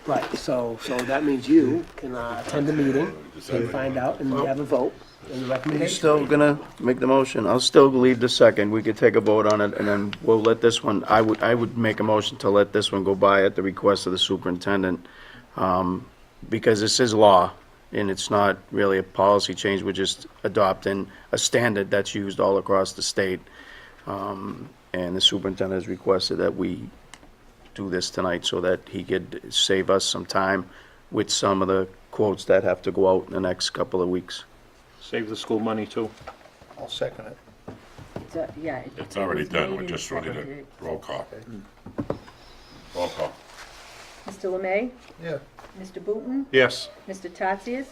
right, so that means you can attend the meeting and find out and have a vote and the You're recommendation. still gonna make the motion? I'll still leave the second. We could take a vote on it, and then we'll let this one, I would make a motion to let this one go by at the request of the superintendent, because this is law, and it's not really a policy change. We're just adopting a standard that's used all across the state. And the superintendent has requested that we do this tonight so that he could save us some time with some of the quotes that have to go out in the next couple of weeks. Save the school money, too. I'll second it. It's already done, we're just ready to roll call. Roll call. Mr. Lemay? Yeah. Mr. Booton? Yes. Mr. Tatsias?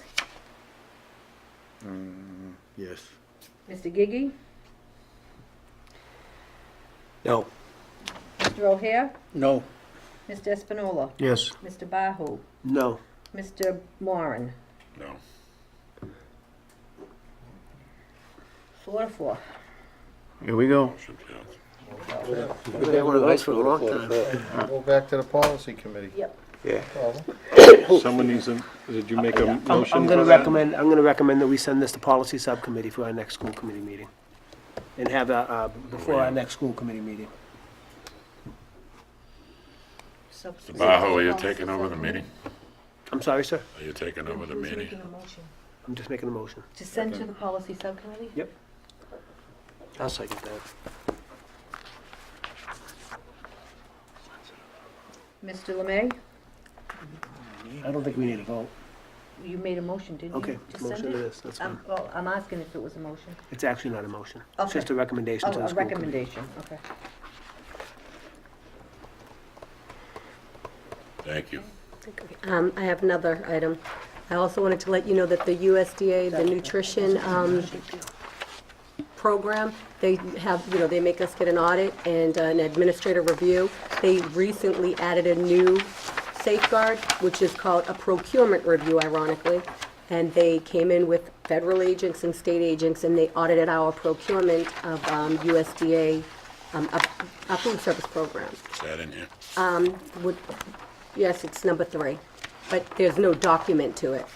Yes. Mr. Gigi? No. Mr. O'Hare? No. Mr. Espinola? Yes. Mr. Bahu? No. Mr. Moran? No. 4-4. Here we go. Motion failed. We've had one of those for a long time. Go back to the policy committee. Yep. Yeah. Someone needs a, did you make a I'm motion gonna for that? recommend that we send this to policy subcommittee for our next school committee meeting. And have before our next school committee meeting. Mr. Bajo, are you taking over the meeting? I'm sorry, sir? Are you taking over the meeting? Making a motion. I'm just making a motion. To send to the policy subcommittee? Yep. I'll second that. Mr. Lemay? I don't think we need a vote. You made a motion, didn't you? Okay, to send motion it? it is, that's fine. Well, I'm asking if it was a motion. It's actually not a motion. It's Okay. just a recommendation to Oh, the a school committee. recommendation, okay. Thank you. I have another item. I also wanted to let you know that the USDA, the nutrition program, they have, they make us get an audit and an administrative review. They recently added a new safeguard, which is called a procurement review, ironically. and they came in with federal agents and state agents, and they audited our procurement of USDA, a food service program. Is that in here? Yes, it's number 3, but there's no document to it.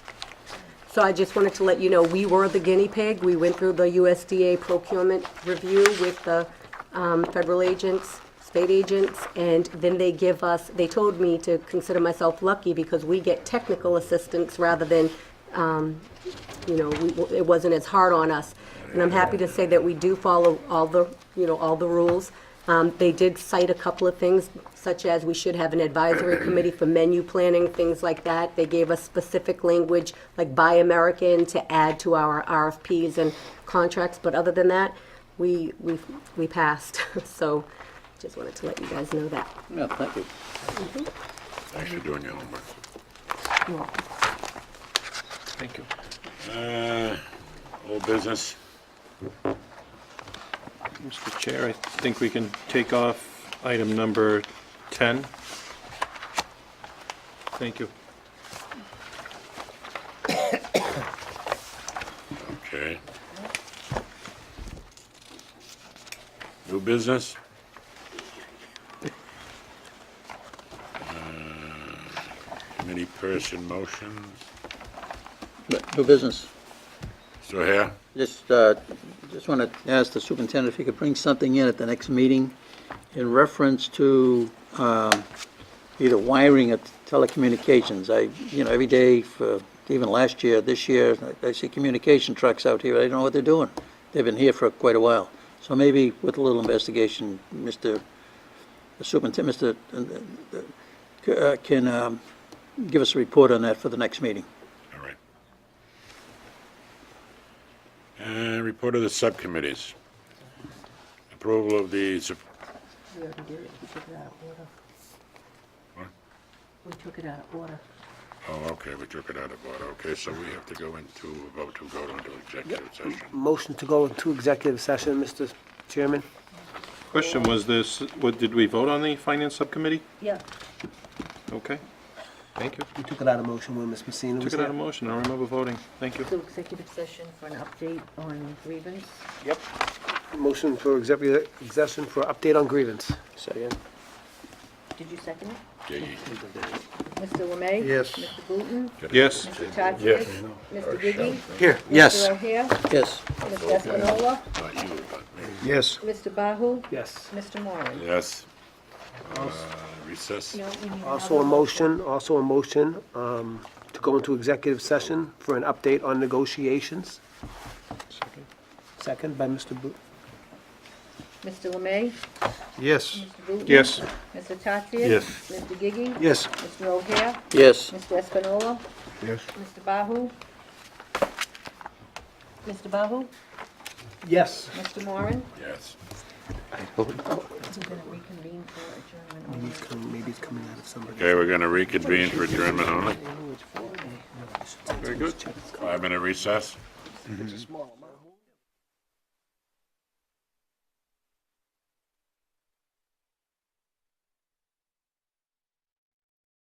So I just wanted to let you know, we were the guinea pig. We went through the USDA procurement review with the federal agents, state agents, and then they told me to consider myself lucky because we get technical assistance rather than, it wasn't as hard on us. And I'm happy to say that we do follow all the rules. They did cite a couple of things, such as we should have an advisory committee for menu planning, things like that. They gave us specific language, like Buy American, to add to our RFPs and contracts, but other than that, we passed. So just wanted to let you guys know that. Yeah, thank you. Thanks for doing your homework. You're welcome. Thank you. Old business. Mr. Chair, I think we can take off item number 10. Thank you. Okay. New business? Committee person motions. New business. Still here? Just want to ask the superintendent if he could bring something in at the next meeting in reference to either wiring or telecommunications. Every day for, even last year, this year, I see communication trucks out here. I don't know what they're doing. They've been here for quite a while. So maybe with a little investigation, the superintendent, can give us a report on that for the next meeting. All right. Report of the subcommittees. Approval of the, We already did it. We took it out of order. What? We took it out of order. oh, okay, we took it out of order. Okay, so we have to go into a vote to go into executive session. Motion to go into executive session, Mr. Chairman. Question was this, did we vote on the finance subcommittee? Yeah. Okay, thank you. We took it out of motion when Ms. Messina was Took it out here. of motion, I remember voting. Thank you. So executive session for an update on grievance. Yep. Motion for executive session for update on grievance. Second. Did you second it? Gigi. Mr. Lemay? Yes. Mr. Booton? Yes. Mr. Tatsias? Mr. Gigi? Here, Mr. yes. O'Hare? Yes. Mr. Espinola? Not you, but me. Yes. Mr. Bahu? Yes. Mr. Moran? Yes. Recess. Also a motion to go into executive session for an update on negotiations. Second by Mr. Boot. Mr. Lemay? Yes. Mr. Booton? Yes. Mr. Tatsias? Yes. Mr. Gigi? Yes. Mr. O'Hare? Yes. Mr. Espinola? Yes. Mr. Bahu? Mr. Bahu? Yes. Mr. Moran? Yes. We're going to reconvene for adjournment. Maybe it's coming out of somebody. Okay, we're gonna reconvene for adjournment only. Very good. 5-minute recess. It's a small amount.